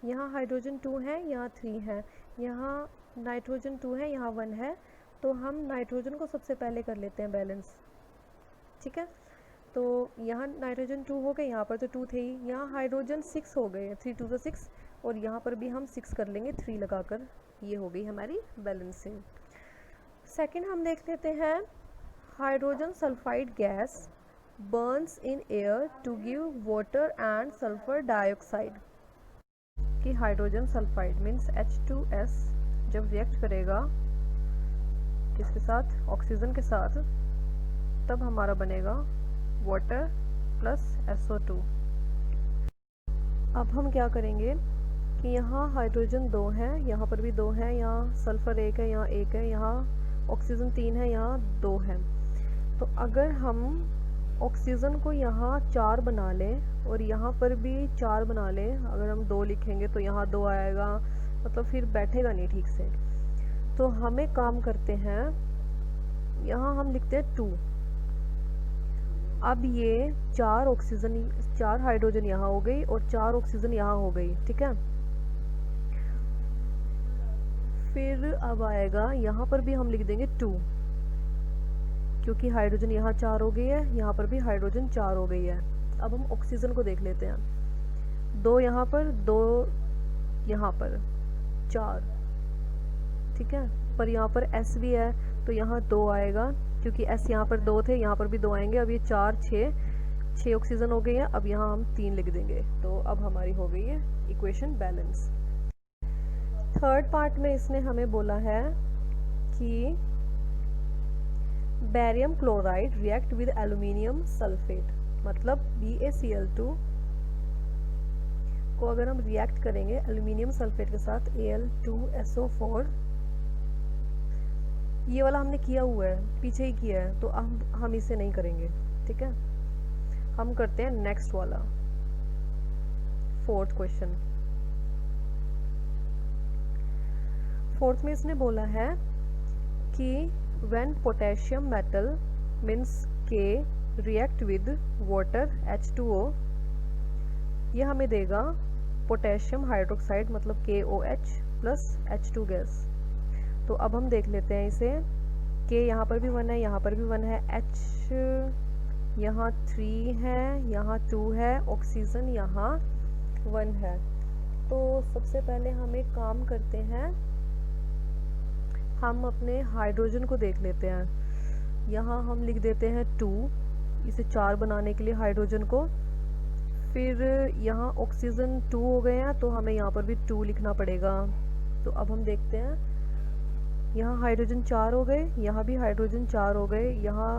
यहाँ हाइड्रोजन 2 है, यहाँ 3 है, यहाँ नाइट्रोजन 2 है, यहाँ 1 है, तो हम नाइट्रोजन को सबसे पहले कर लेते हैं बैलेंस, ठीक है। तो यहाँ नाइट्रोजन 2 हो गए, यहाँ पर तो 2 थे ही, यहाँ हाइड्रोजन 6 हो गए, 3 2 6, और यहाँ पर भी हम 6 कर लेंगे 3 लगाकर, ये हो गई हमारी बैलेंसिंग। सेकंड हम देख लेते हैं, hydrogen sulphide gas burns in air to give water and sulphur dioxide. कि हाइड्रोजन सल्फाइड मीन्स H2S जब रिएक्ट करेगा किसके साथ, ऑक्सीजन के साथ, तब हमारा बनेगा वाटर प्लस SO2। अब हम क्या करेंगे कि यहाँ हाइड्रोजन 2 है, यहाँ पर भी 2 है, यहाँ सल्फर 1 है, यहाँ 1 है, यहाँ ऑक्सीजन 3 है, यहाँ 2 है। तो अगर हम ऑक्सीजन को यहाँ 4 बना लें और यहाँ पर भी 4 बना लें, अगर हम 2 लिखेंगे तो यहाँ 2 आएगा, मतलब फिर बैठेगा नहीं ठीक से। तो हमें काम करते हैं, यहाँ हम लिखते हैं 2। अब ये 4 ऑक्सीजन 4 हाइड्रोजन यहाँ हो गई और 4 ऑक्सीजन यहाँ हो गई, ठीक है। फिर अब आएगा यहाँ पर भी हम लिख देंगे 2, क्योंकि हाइड्रोजन यहाँ 4 हो गई है, यहाँ पर भी हाइड्रोजन 4 हो गई है। अब हम ऑक्सीजन को देख लेते हैं, 2 यहाँ पर, 2 यहाँ पर, 4, ठीक है। पर यहाँ पर S भी है तो यहाँ 2 आएगा, क्योंकि S यहाँ पर 2 थे, यहाँ पर भी 2 आएंगे। अब ये 4 6 ऑक्सीजन हो गई है। अब यहाँ हम 3 लिख देंगे, तो अब हमारी हो गई है इक्वेशन बैलेंस। थर्ड पार्ट में इसने हमें बोला है कि barium chloride react with aluminium sulphate, मतलब BaCl2 को अगर हम रिएक्ट करेंगे एल्यूमिनियम सल्फेट के साथ Al2SO4, ये वाला हमने किया हुआ है, पीछे ही किया है, तो हम इसे नहीं करेंगे, ठीक है। हम करते हैं नेक्स्ट वाला, फोर्थ क्वेश्चन। फोर्थ में इसने बोला है कि when potassium metal means K react with water H2O, ये हमें देगा पोटेशियम हाइड्रोक्साइड मतलब KOH प्लस H2 गैस। तो अब हम देख लेते हैं इसे, K यहाँ पर भी 1 है, यहाँ पर भी 1 है, H यहाँ 3 है, यहाँ 2 है, ऑक्सीजन यहाँ 1 है। तो सबसे पहले हम एक काम करते हैं, हम अपने हाइड्रोजन को देख लेते हैं। यहाँ हम लिख देते हैं 2, इसे 4 बनाने के लिए हाइड्रोजन को। फिर यहाँ ऑक्सीजन 2 हो गए हैं, तो हमें यहाँ पर भी 2 लिखना पड़ेगा। तो अब हम देखते हैं, यहाँ हाइड्रोजन 4 हो गए, यहाँ भी हाइड्रोजन 4 हो गए, यहाँ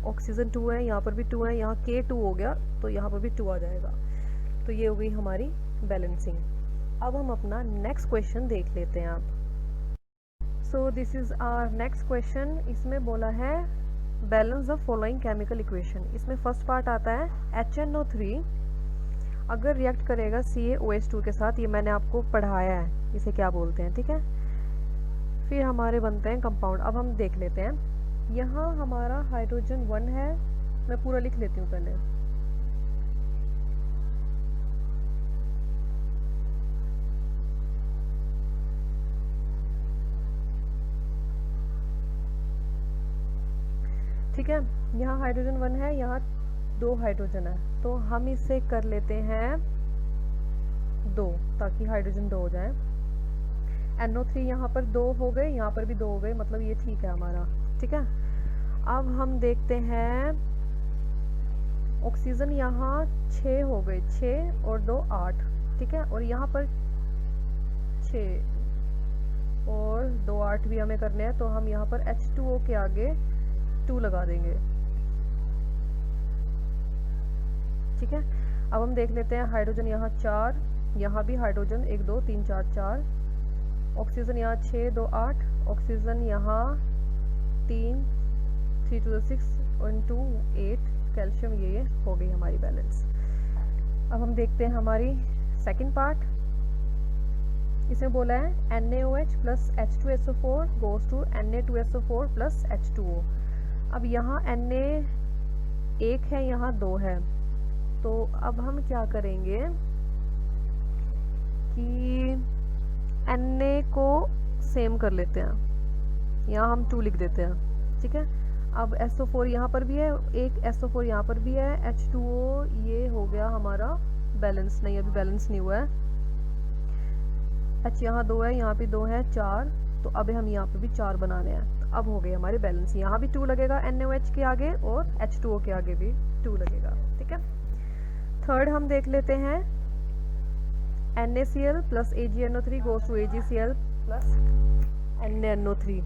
ऑक्सीजन 2 है, यहाँ पर भी 2 है, यहाँ K2 हो गया, तो यहाँ पर भी 2 आ जाएगा। तो ये हो गई हमारी बैलेंसिंग। अब हम अपना नेक्स्ट क्वेश्चन देख लेते हैं। आप so this is our next question. इसमें बोला है balance the following chemical equation. इसमें फर्स्ट पार्ट आता है HNO3 अगर रिएक्ट करेगा CaOH2 के साथ, ये मैंने आपको पढ़ाया है इसे क्या बोलते हैं, ठीक है। फिर हमारे बनते हैं कंपाउंड। अब हम देख लेते हैं, यहाँ हमारा हाइड्रोजन 1 है, मैं पूरा लिख लेती हूँ पहले। ठीक है, यहाँ हाइड्रोजन 1 है, यहाँ 2 हाइड्रोजन है, तो हम इसे कर लेते हैं 2, ताकि हाइड्रोजन 2 हो जाए। NO3 यहाँ पर 2 हो गए, यहाँ पर भी 2 हो गए, मतलब ये ठीक है हमारा, ठीक है। अब हम देखते हैं ऑक्सीजन यहाँ 6 हो गए, 6 और 2 8, ठीक है। और यहाँ पर 6 और 2 8 भी हमें करने हैं, तो हम यहाँ पर H2O के आगे 2 लगा देंगे, ठीक है। अब हम देख लेते हैं हाइड्रोजन यहाँ 4, यहाँ भी हाइड्रोजन 1 2 3 4 4, ऑक्सीजन यहाँ 6 2 8, ऑक्सीजन यहाँ 3 3 2 6 और 2 8, कैल्शियम ये हो गई हमारी बैलेंस। अब हम देखते हैं हमारी सेकंड पार्ट। इसमें बोला है NaOH plus H2SO4 goes to Na2SO4 plus H2O। अब यहाँ Na 1 है, यहाँ 2 है, तो अब हम क्या करेंगे कि Na को सेम कर लेते हैं, यहाँ हम 2 लिख देते हैं, ठीक है। अब SO4 यहाँ पर भी है, एक SO4 यहाँ पर भी है, H2O ये हो गया हमारा बैलेंस, नहीं अभी बैलेंस नहीं हुआ है। H यहाँ 2 है, यहाँ भी 2 है, 4, तो अब हम यहाँ पे भी 4 बनाने हैं, तो अब हो गए हमारे बैलेंस। यहाँ भी 2 लगेगा NaOH के आगे और H2O के आगे भी 2 लगेगा, ठीक है। थर्ड हम देख लेते हैं NaCl plus AgNO3 goes to AgCl plus NaNO3।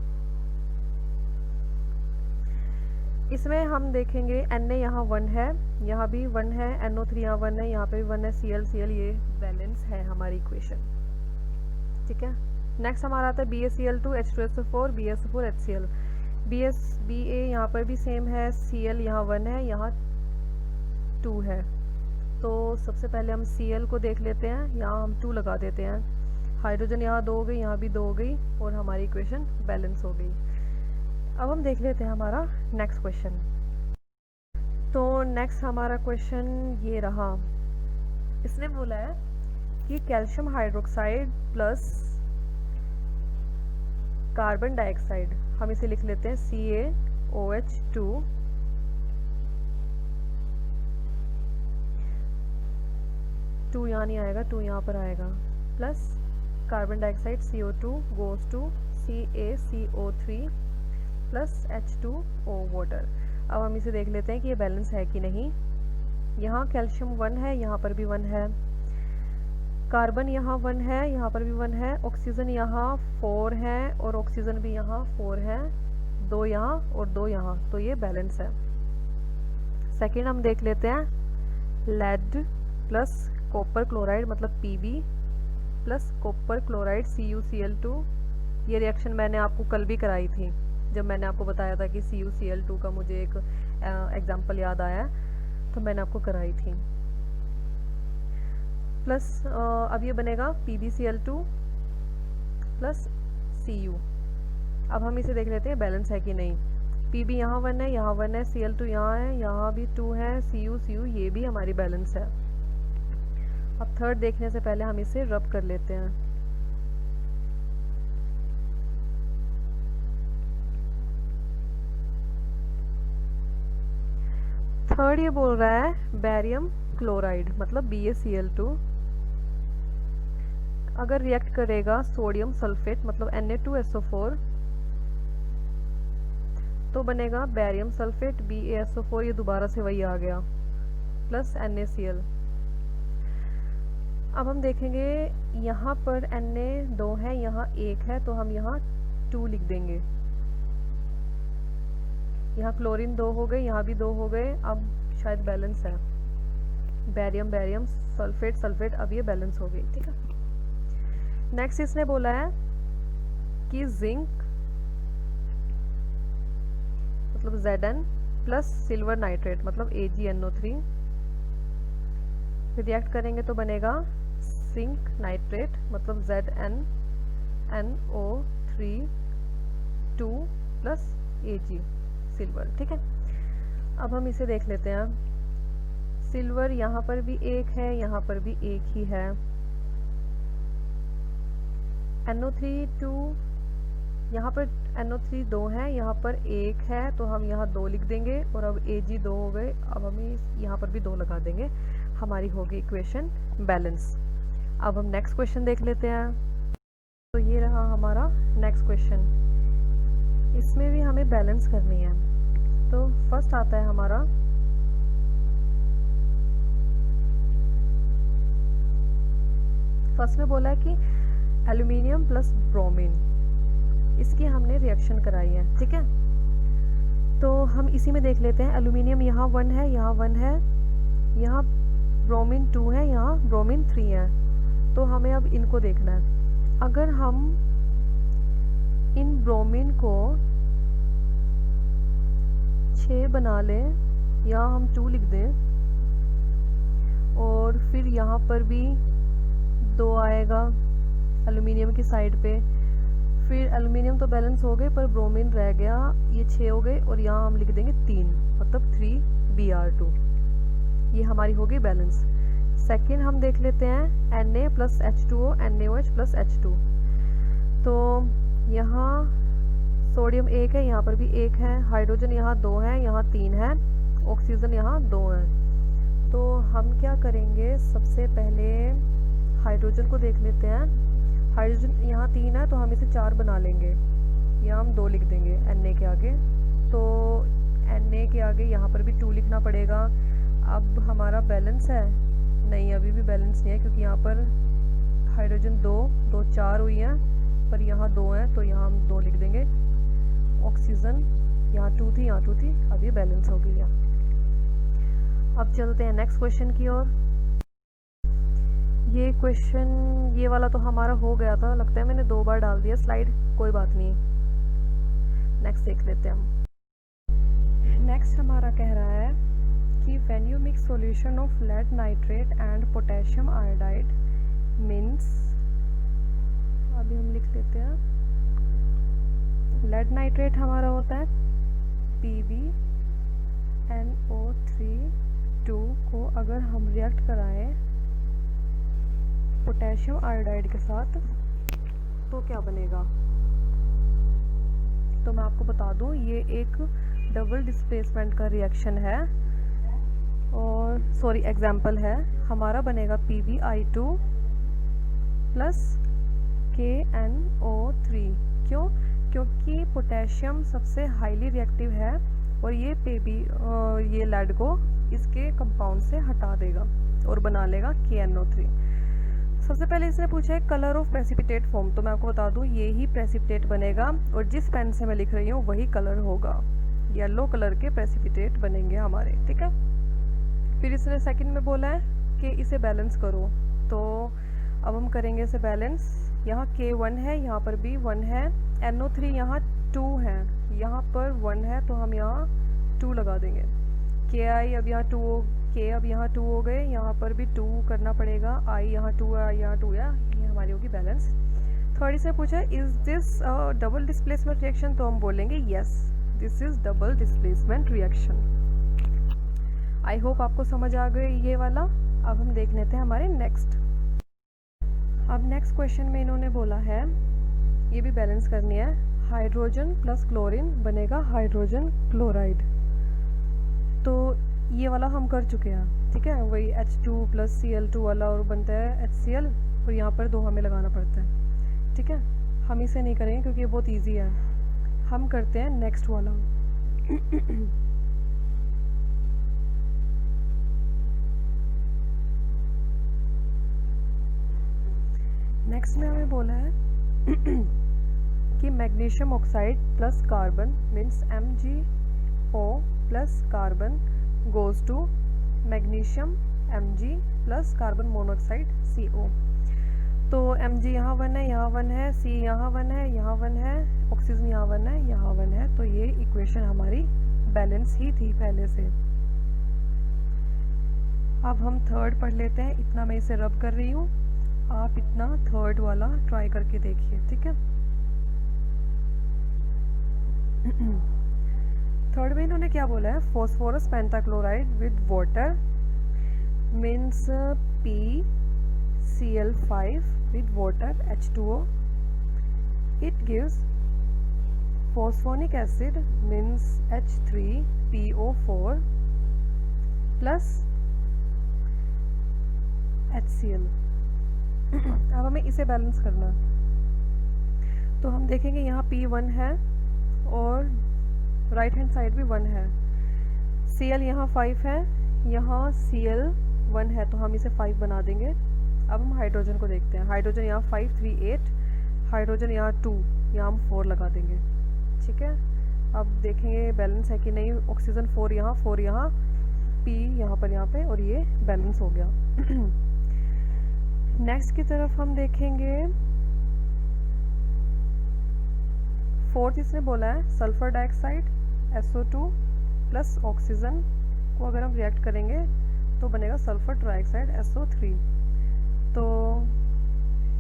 इसमें हम देखेंगे Na यहाँ 1 है, यहाँ भी 1 है, NO3 यहाँ 1 है, यहाँ पे भी 1 है, Cl ये बैलेंस है हमारी इक्वेशन, ठीक है। नेक्स्ट हमारा आता है BaCl2 H2SO4 BaSO4 HCl। B ए यहाँ पर भी सेम है, Cl यहाँ 1 है, यहाँ 2 है। तो सबसे पहले हम Cl को देख लेते हैं, यहाँ हम 2 लगा देते हैं। हाइड्रोजन यहाँ 2 हो गई, यहाँ भी 2 हो गई और हमारी इक्वेशन बैलेंस हो गई। अब हम देख लेते हैं हमारा नेक्स्ट क्वेश्चन। तो नेक्स्ट हमारा क्वेश्चन ये रहा। इसने बोला है कि calcium hydroxide plus carbon dioxide, हम इसे लिख लेते हैं CaOH2 2 यहाँ नहीं आएगा, 2 यहाँ पर आएगा, plus carbon dioxide CO2 goes to CaCO3 plus H2O water. अब हम इसे देख लेते हैं कि ये बैलेंस है कि नहीं। यहाँ कैल्शियम 1 है, यहाँ पर भी 1 है, कार्बन यहाँ 1 है, यहाँ पर भी 1 है, ऑक्सीजन यहाँ 4 है और ऑक्सीजन भी यहाँ 4 है, 2 यहाँ और 2 यहाँ, तो ये बैलेंस है। सेकेंड हम देख लेते हैं लेड प्लस कॉपर क्लोराइड मतलब Pb plus copper chloride CuCl2। ये रिएक्शन मैंने आपको कल भी कराई थी, जब मैंने आपको बताया था कि CuCl2 का मुझे एक एग्जाम्पल याद आया, तो मैंने आपको कराई थी। प्लस अब ये बनेगा PbCl2 प्लस Cu। अब हम इसे देख लेते हैं बैलेंस है कि नहीं। Pb यहाँ 1 है, यहाँ 1 है, Cl2 यहाँ है, यहाँ भी 2 है, Cu ये भी हमारी बैलेंस है। अब थर्ड देखने से पहले हम इसे रब कर लेते हैं। थर्ड ये बोल रहा है बैरियम क्लोराइड मतलब BaCl2 अगर रिएक्ट करेगा सोडियम सल्फेट मतलब Na2SO4 तो बनेगा बैरियम सल्फेट BaSO4, ये दोबारा से वही आ गया, प्लस NaCl। अब हम देखेंगे यहाँ पर Na 2 है, यहाँ 1 है, तो हम यहाँ 2 लिख देंगे। यहाँ क्लोरीन 2 हो गए, यहाँ भी 2 हो गए, अब शायद बैलेंस है। बैरियम बैरियम सल्फेट सल्फेट, अब ये बैलेंस हो गई, ठीक है। नेक्स्ट इसने बोला है कि जिंक मतलब Zn प्लस सिल्वर नाइट्रेट मतलब AgNO3 रिएक्ट करेंगे तो बनेगा जिंक नाइट्रेट मतलब ZnNO3 2 प्लस Ag सिल्वर, ठीक है। अब हम इसे देख लेते हैं। सिल्वर यहाँ पर भी 1 है, यहाँ पर भी 1 ही है। NO3 2, यहाँ पर NO3 2 है, यहाँ पर 1 है, तो हम यहाँ 2 लिख देंगे और अब Ag 2 हो गए, अब हम यहाँ पर भी 2 लगा देंगे, हमारी होगी इक्वेशन बैलेंस। अब हम नेक्स्ट क्वेश्चन देख लेते हैं। तो ये रहा हमारा नेक्स्ट क्वेश्चन, इसमें भी हमें बैलेंस करनी है। तो फर्स्ट आता है हमारा फर्स्ट में बोला है कि एल्यूमिनियम प्लस ब्रोमीन, इसकी हमने रिएक्शन कराई है, ठीक है। तो हम इसी में देख लेते हैं। एल्यूमिनियम यहाँ 1 है, यहाँ 1 है, यहाँ ब्रोमीन 2 है, यहाँ ब्रोमीन 3 है, तो हमें अब इनको देखना है। अगर हम इन ब्रोमीन को 6 बना लें, यहाँ हम 2 लिख दें और फिर यहाँ पर भी 2 आएगा एल्यूमिनियम की साइड पे, फिर एल्यूमिनियम तो बैलेंस हो गए पर ब्रोमीन रह गया, ये 6 हो गए और यहाँ हम लिख देंगे 3 मतलब 3Br2, ये हमारी हो गई बैलेंस। सेकेंड हम देख लेते हैं Na plus H2O NaOH plus H2। तो यहाँ सोडियम 1 है, यहाँ पर भी 1 है, हाइड्रोजन यहाँ 2 है, यहाँ 3 है, ऑक्सीजन यहाँ 2 है। तो हम क्या करेंगे, सबसे पहले हाइड्रोजन को देख लेते हैं। हाइड्रोजन यहाँ 3 है तो हम इसे 4 बना लेंगे, यहाँ हम 2 लिख देंगे Na के आगे, तो Na के आगे यहाँ पर भी 2 लिखना पड़ेगा। अब हमारा बैलेंस है, नहीं अभी भी बैलेंस नहीं है, क्योंकि यहाँ पर हाइड्रोजन 2 4 हुई हैं पर यहाँ 2 हैं, तो यहाँ हम 2 लिख देंगे। ऑक्सीजन यहाँ 2 थी, यहाँ 2 थी, अब ये बैलेंस हो गई है। अब चलते हैं नेक्स्ट क्वेश्चन की ओर। ये क्वेश्चन ये वाला तो हमारा हो गया था, लगता है मैंने 2 बार डाल दिया स्लाइड, कोई बात नहीं। नेक्स्ट देख लेते हैं हम। नेक्स्ट हमारा कह रहा है कि when you mix solution of lead nitrate and potassium iodide means, अभी हम लिख लेते हैं, लेड नाइट्रेट हमारा होता है PbNO3 को अगर हम रिएक्ट कराएं पोटेशियम आयोडाइड के साथ तो क्या बनेगा। तो मैं आपको बता दूं ये एक डबल डिस्प्लेसमेंट का रिएक्शन है और सॉरी एग्जाम्पल है। हमारा बनेगा PbI2 प्लस KNO3। क्यों? क्योंकि पोटेशियम सबसे हाईली रिएक्टिव है और ये ये लेड को इसके कंपाउंड से हटा देगा और बना लेगा KNO3। सबसे पहले इसने पूछा है कलर ऑफ प्रेसिपिटेट फॉर्म, तो मैं आपको बता दूं ये ही प्रेसिपिटेट बनेगा और जिस पेन से मैं लिख रही हूँ वही कलर होगा, येलो कलर के प्रेसिपिटेट बनेंगे हमारे, ठीक है। फिर इसने सेकंड में बोला है कि इसे बैलेंस करो, तो अब हम करेंगे इसे बैलेंस। यहाँ K1 है, यहाँ पर भी 1 है, NO3 यहाँ 2 है, यहाँ पर 1 है, तो हम यहाँ 2 लगा देंगे। Ki अब यहाँ 2 K अब यहाँ 2 हो गए, यहाँ पर भी 2 करना पड़ेगा, I यहाँ 2 है, यहाँ 2 है, ये हमारी होगी बैलेंस। थर्ड से पूछा is this double displacement reaction, तो हम बोलेंगे yes this is double displacement reaction. I hope आपको समझ आ गई ये वाला। अब हम देख लेते हैं हमारे नेक्स्ट। अब नेक्स्ट क्वेश्चन में इन्होंने बोला है ये भी बैलेंस करनी है, हाइड्रोजन प्लस क्लोरीन बनेगा हाइड्रोजन क्लोराइड। तो ये वाला हम कर चुके हैं, ठीक है, वही H2 प्लस Cl2 वाला और बनता है HCl और यहाँ पर 2 हमें लगाना पड़ता है, ठीक है। हम इसे नहीं करेंगे क्योंकि ये बहुत इजी है, हम करते हैं नेक्स्ट वाला। नेक्स्ट में हमें बोला है कि magnesium oxide plus carbon means MgO plus carbon goes to magnesium Mg plus carbon monoxide CO। तो Mg यहाँ 1 है, यहाँ 1 है, C यहाँ 1 है, यहाँ 1 है, ऑक्सीजन यहाँ 1 है, यहाँ 1 है, तो ये इक्वेशन हमारी बैलेंस ही थी पहले से। अब हम थर्ड पढ़ लेते हैं, इतना मैं इसे रब कर रही हूँ, आप इतना थर्ड वाला ट्राई करके देखिए, ठीक है। थर्ड में इन्होंने क्या बोला है, phosphorus pentachloride with water means PCl5 with water H2O. It gives phosphonic acid means H3PO4 plus HCl. अब हमें इसे बैलेंस करना, तो हम देखेंगे यहाँ P1 है और राइट हैंड साइड भी 1 है, Cl यहाँ 5 है, यहाँ Cl1 है, तो हम इसे 5 बना देंगे। अब हम हाइड्रोजन को देखते हैं, हाइड्रोजन यहाँ 5 3 8, हाइड्रोजन यहाँ 2, यहाँ हम 4 लगा देंगे, ठीक है। अब देखेंगे बैलेंस है कि नहीं, ऑक्सीजन 4 यहाँ, P यहाँ पे और ये बैलेंस हो गया। नेक्स्ट की तरफ हम देखेंगे, फोर्थ इसने बोला है sulphur dioxide SO2 plus oxygen को अगर हम रिएक्ट करेंगे तो बनेगा सल्फर ट्राइऑक्साइड SO3। तो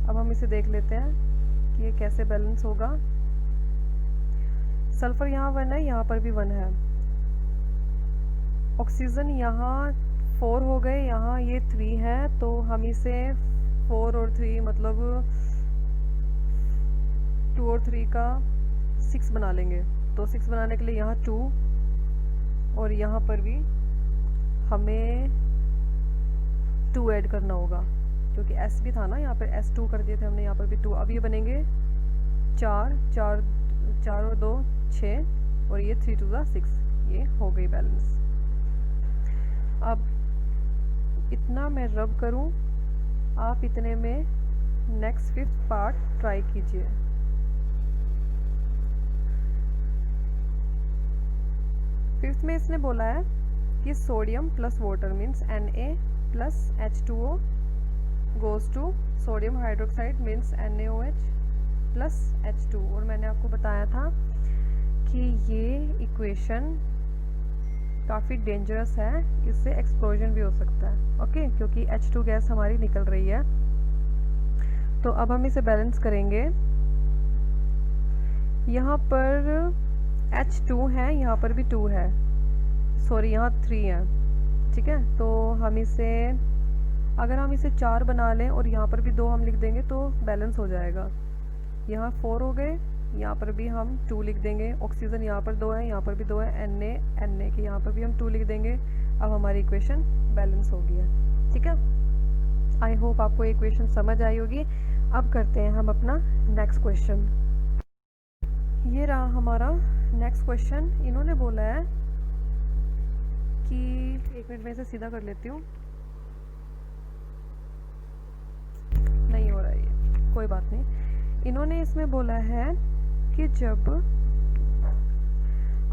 अब हम इसे देख लेते हैं कि ये कैसे बैलेंस होगा। सल्फर यहाँ 1 है, यहाँ पर भी 1 है, ऑक्सीजन यहाँ 4 हो गए, यहाँ ये 3 है, तो हम इसे 4 और 3 मतलब 2 और 3 का 6 बना लेंगे। तो 6 बनाने के लिए यहाँ 2 और यहाँ पर भी हमें 2 ऐड करना होगा क्योंकि S भी था ना, यहाँ पर S2 कर दिए थे हमने, यहाँ पर भी 2। अब ये बनेंगे 4 और 2 6 और ये 3 2 6, ये हो गई बैलेंस। अब इतना मैं रब करूं, आप इतने में नेक्स्ट 5th पार्ट ट्राई कीजिए। फिफ्थ में इसने बोला है कि sodium plus water means Na plus H2O goes to sodium hydroxide means NaOH plus H2। और मैंने आपको बताया था कि ये इक्वेशन काफ़ी डेंजरस है, इससे एक्सप्लोजन भी हो सकता है। ओके, क्योंकि H2 गैस हमारी निकल रही है। तो अब हम इसे बैलेंस करेंगे। यहाँ पर H2 है, यहाँ पर भी 2 है, सॉरी यहाँ 3 है। ठीक है, तो हम इसे, अगर हम इसे 4 बना लें और यहाँ पर भी 2 हम लिख देंगे तो बैलेंस हो जाएगा। यहाँ 4 हो गए, यहाँ पर भी हम 2 लिख देंगे। ऑक्सीजन यहाँ पर 2 है, यहाँ पर भी 2 है, Na के यहाँ पर भी हम 2 लिख देंगे। अब हमारी इक्वेशन बैलेंस हो गई है। ठीक है, आई होप आपको इक्वेशन समझ आई होगी। अब करते हैं हम अपना नेक्स्ट क्वेश्चन। ये रहा हमारा नेक्स्ट क्वेश्चन। इन्होंने बोला है कि, एक मिनट में इसे सीधा कर लेती हूँ, नहीं हो रहा है ये, कोई बात नहीं। इन्होंने इसमें बोला है कि जब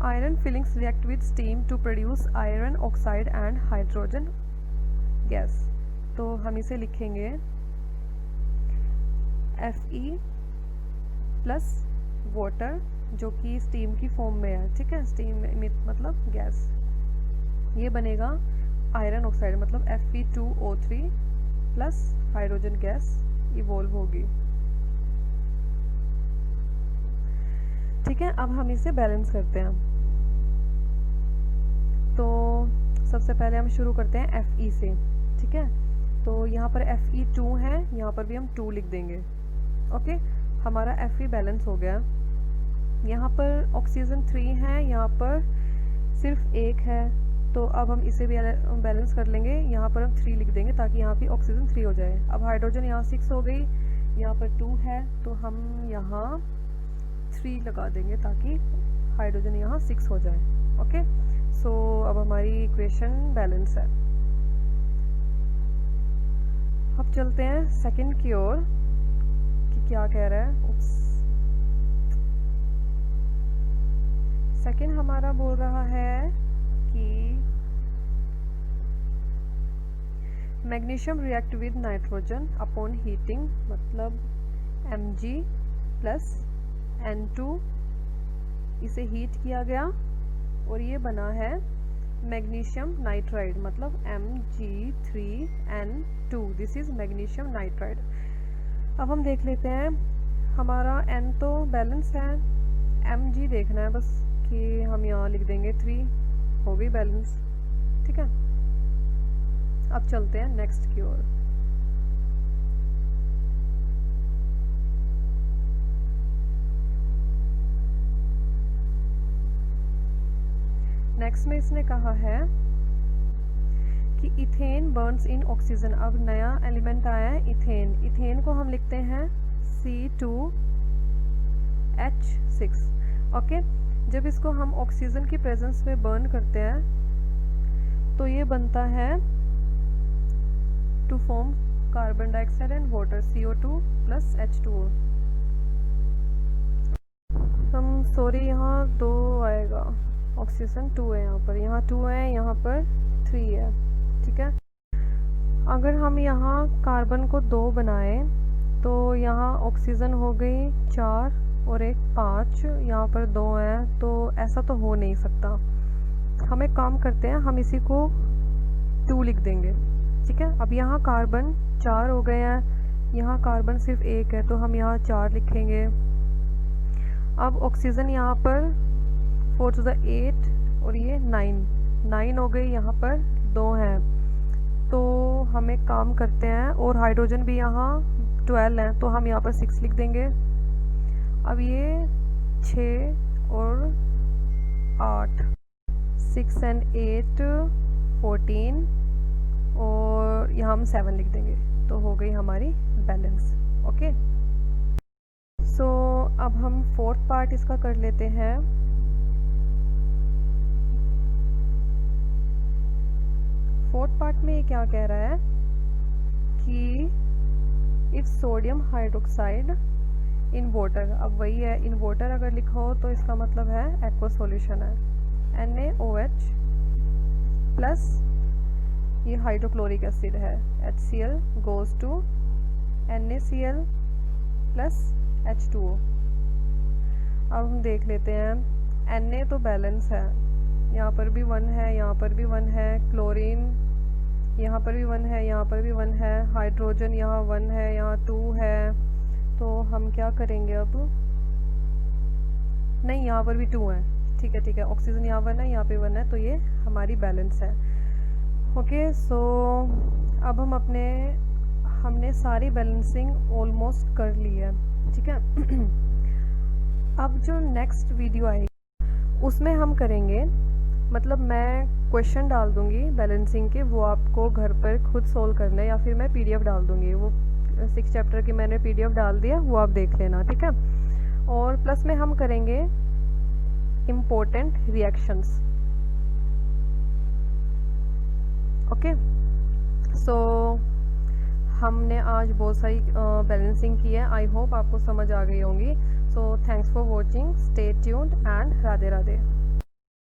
iron filings react with steam to produce iron oxide and hydrogen gas, तो हम इसे लिखेंगे Fe प्लस वाटर, जो कि स्टीम की फॉर्म में है। ठीक है, स्टीम मतलब गैस, ये बनेगा आयरन ऑक्साइड, मतलब Fe2O3 plus hydrogen gas evolve होगी। ठीक है, अब हम इसे बैलेंस करते हैं। तो सबसे पहले हम शुरू करते हैं Fe से। ठीक है, तो यहाँ पर Fe2 है, यहाँ पर भी हम 2 लिख देंगे। ओके, हमारा Fe बैलेंस हो गया। यहाँ पर ऑक्सीजन 3 है, यहाँ पर सिर्फ 1 है, तो अब हम इसे भी बैलेंस कर लेंगे। यहाँ पर हम 3 लिख देंगे ताकि यहाँ पे ऑक्सीजन 3 हो जाए। अब हाइड्रोजन यहाँ 6 हो गई, यहाँ पर 2 है, तो हम यहाँ 3 लगा देंगे ताकि हाइड्रोजन यहाँ 6 हो जाए। ओके, सो अब हमारी इक्वेशन बैलेंस है। अब चलते हैं सेकंड की ओर कि क्या कह रहा है। सेकंड हमारा बोल रहा है कि magnesium react with nitrogen upon heating, मतलब Mg प्लस N2, इसे हीट किया गया और ये बना है मैग्नीशियम नाइट्राइड, मतलब Mg3N2। This is magnesium nitride. अब हम देख लेते हैं, हमारा N तो बैलेंस है, Mg देखना है बस कि हम यहाँ लिख देंगे 3, हो गई बैलेंस। ठीक है, अब चलते हैं नेक्स्ट की ओर। नेक्स्ट में इसने कहा है कि इथेन बर्न्स इन ऑक्सीजन। अब नया एलिमेंट आया है इथेन। इथेन को हम लिखते हैं C2H6। ओके, जब इसको हम ऑक्सीजन की प्रेजेंस में बर्न करते हैं तो ये बनता है to form carbon dioxide and water, CO2 plus H2O। हम सॉरी, यहाँ 2 आएगा, ऑक्सीजन 2 है, यहाँ 2 है, यहाँ पर 3 है। ठीक है, अगर हम यहाँ कार्बन को 2 बनाएं तो यहाँ ऑक्सीजन हो गई 4 और एक 5, यहाँ पर 2 है, तो ऐसा तो हो नहीं सकता। हम एक काम करते हैं, हम इसी को 2 लिख देंगे। ठीक है, अब यहाँ कार्बन 4 हो गए हैं, यहाँ कार्बन सिर्फ 1 है, तो हम यहाँ 4 लिखेंगे। अब ऑक्सीजन यहाँ पर 4 to the 8 और ये 9 हो गई, यहाँ पर 2 हैं, तो हम एक काम करते हैं, और हाइड्रोजन भी यहाँ 12 है, तो हम यहाँ पर 6 लिख देंगे। अब ये 6 और 8, 6 and 8 14, और यहाँ हम 7 लिख देंगे, तो हो गई हमारी बैलेंस। ओके, सो अब हम फोर्थ पार्ट इसका कर लेते हैं। फोर्थ पार्ट में ये क्या कह रहा है कि if sodium hydroxide in water, अब वही है, इन वाटर अगर लिखा हो तो इसका मतलब है एक्वा सॉल्यूशन है, NaOH प्लस ये हाइड्रोक्लोरिक एसिड है, HCl goes to NaCl plus H2O। अब हम देख लेते हैं, Na तो बैलेंस है, यहाँ पर भी 1 है, यहाँ पर भी 1 है, क्लोरीन यहाँ पर भी 1 है, यहाँ पर भी 1 है, हाइड्रोजन यहाँ 1 है, यहाँ 2 है। तो हम क्या करेंगे अब, नहीं यहाँ पर भी 2 है, ठीक है ठीक है, ऑक्सीजन यहाँ 1 है, यहाँ पे 1 है, तो ये हमारी बैलेंस है। ओके सो अब हमने सारी बैलेंसिंग ऑलमोस्ट कर ली है, ठीक है। अब जो नेक्स्ट वीडियो आएगी उसमें हम करेंगे, मतलब मैं क्वेश्चन डाल दूंगी बैलेंसिंग के, वो आपको घर पर खुद सोल्व करना है, या फिर मैं पीडीएफ डाल दूंगी, वो 6 चैप्टर की मैंने पीडीएफ डाल दिया, वो आप देख लेना, ठीक है। और प्लस में हम करेंगे इम्पोर्टेंट रिएक्शंस। ओके सो हमने आज बहुत सारी बैलेंसिंग की है, आई होप आपको समझ आ गई होंगी। So thanks for watching, stay tuned and Radhe Radhe.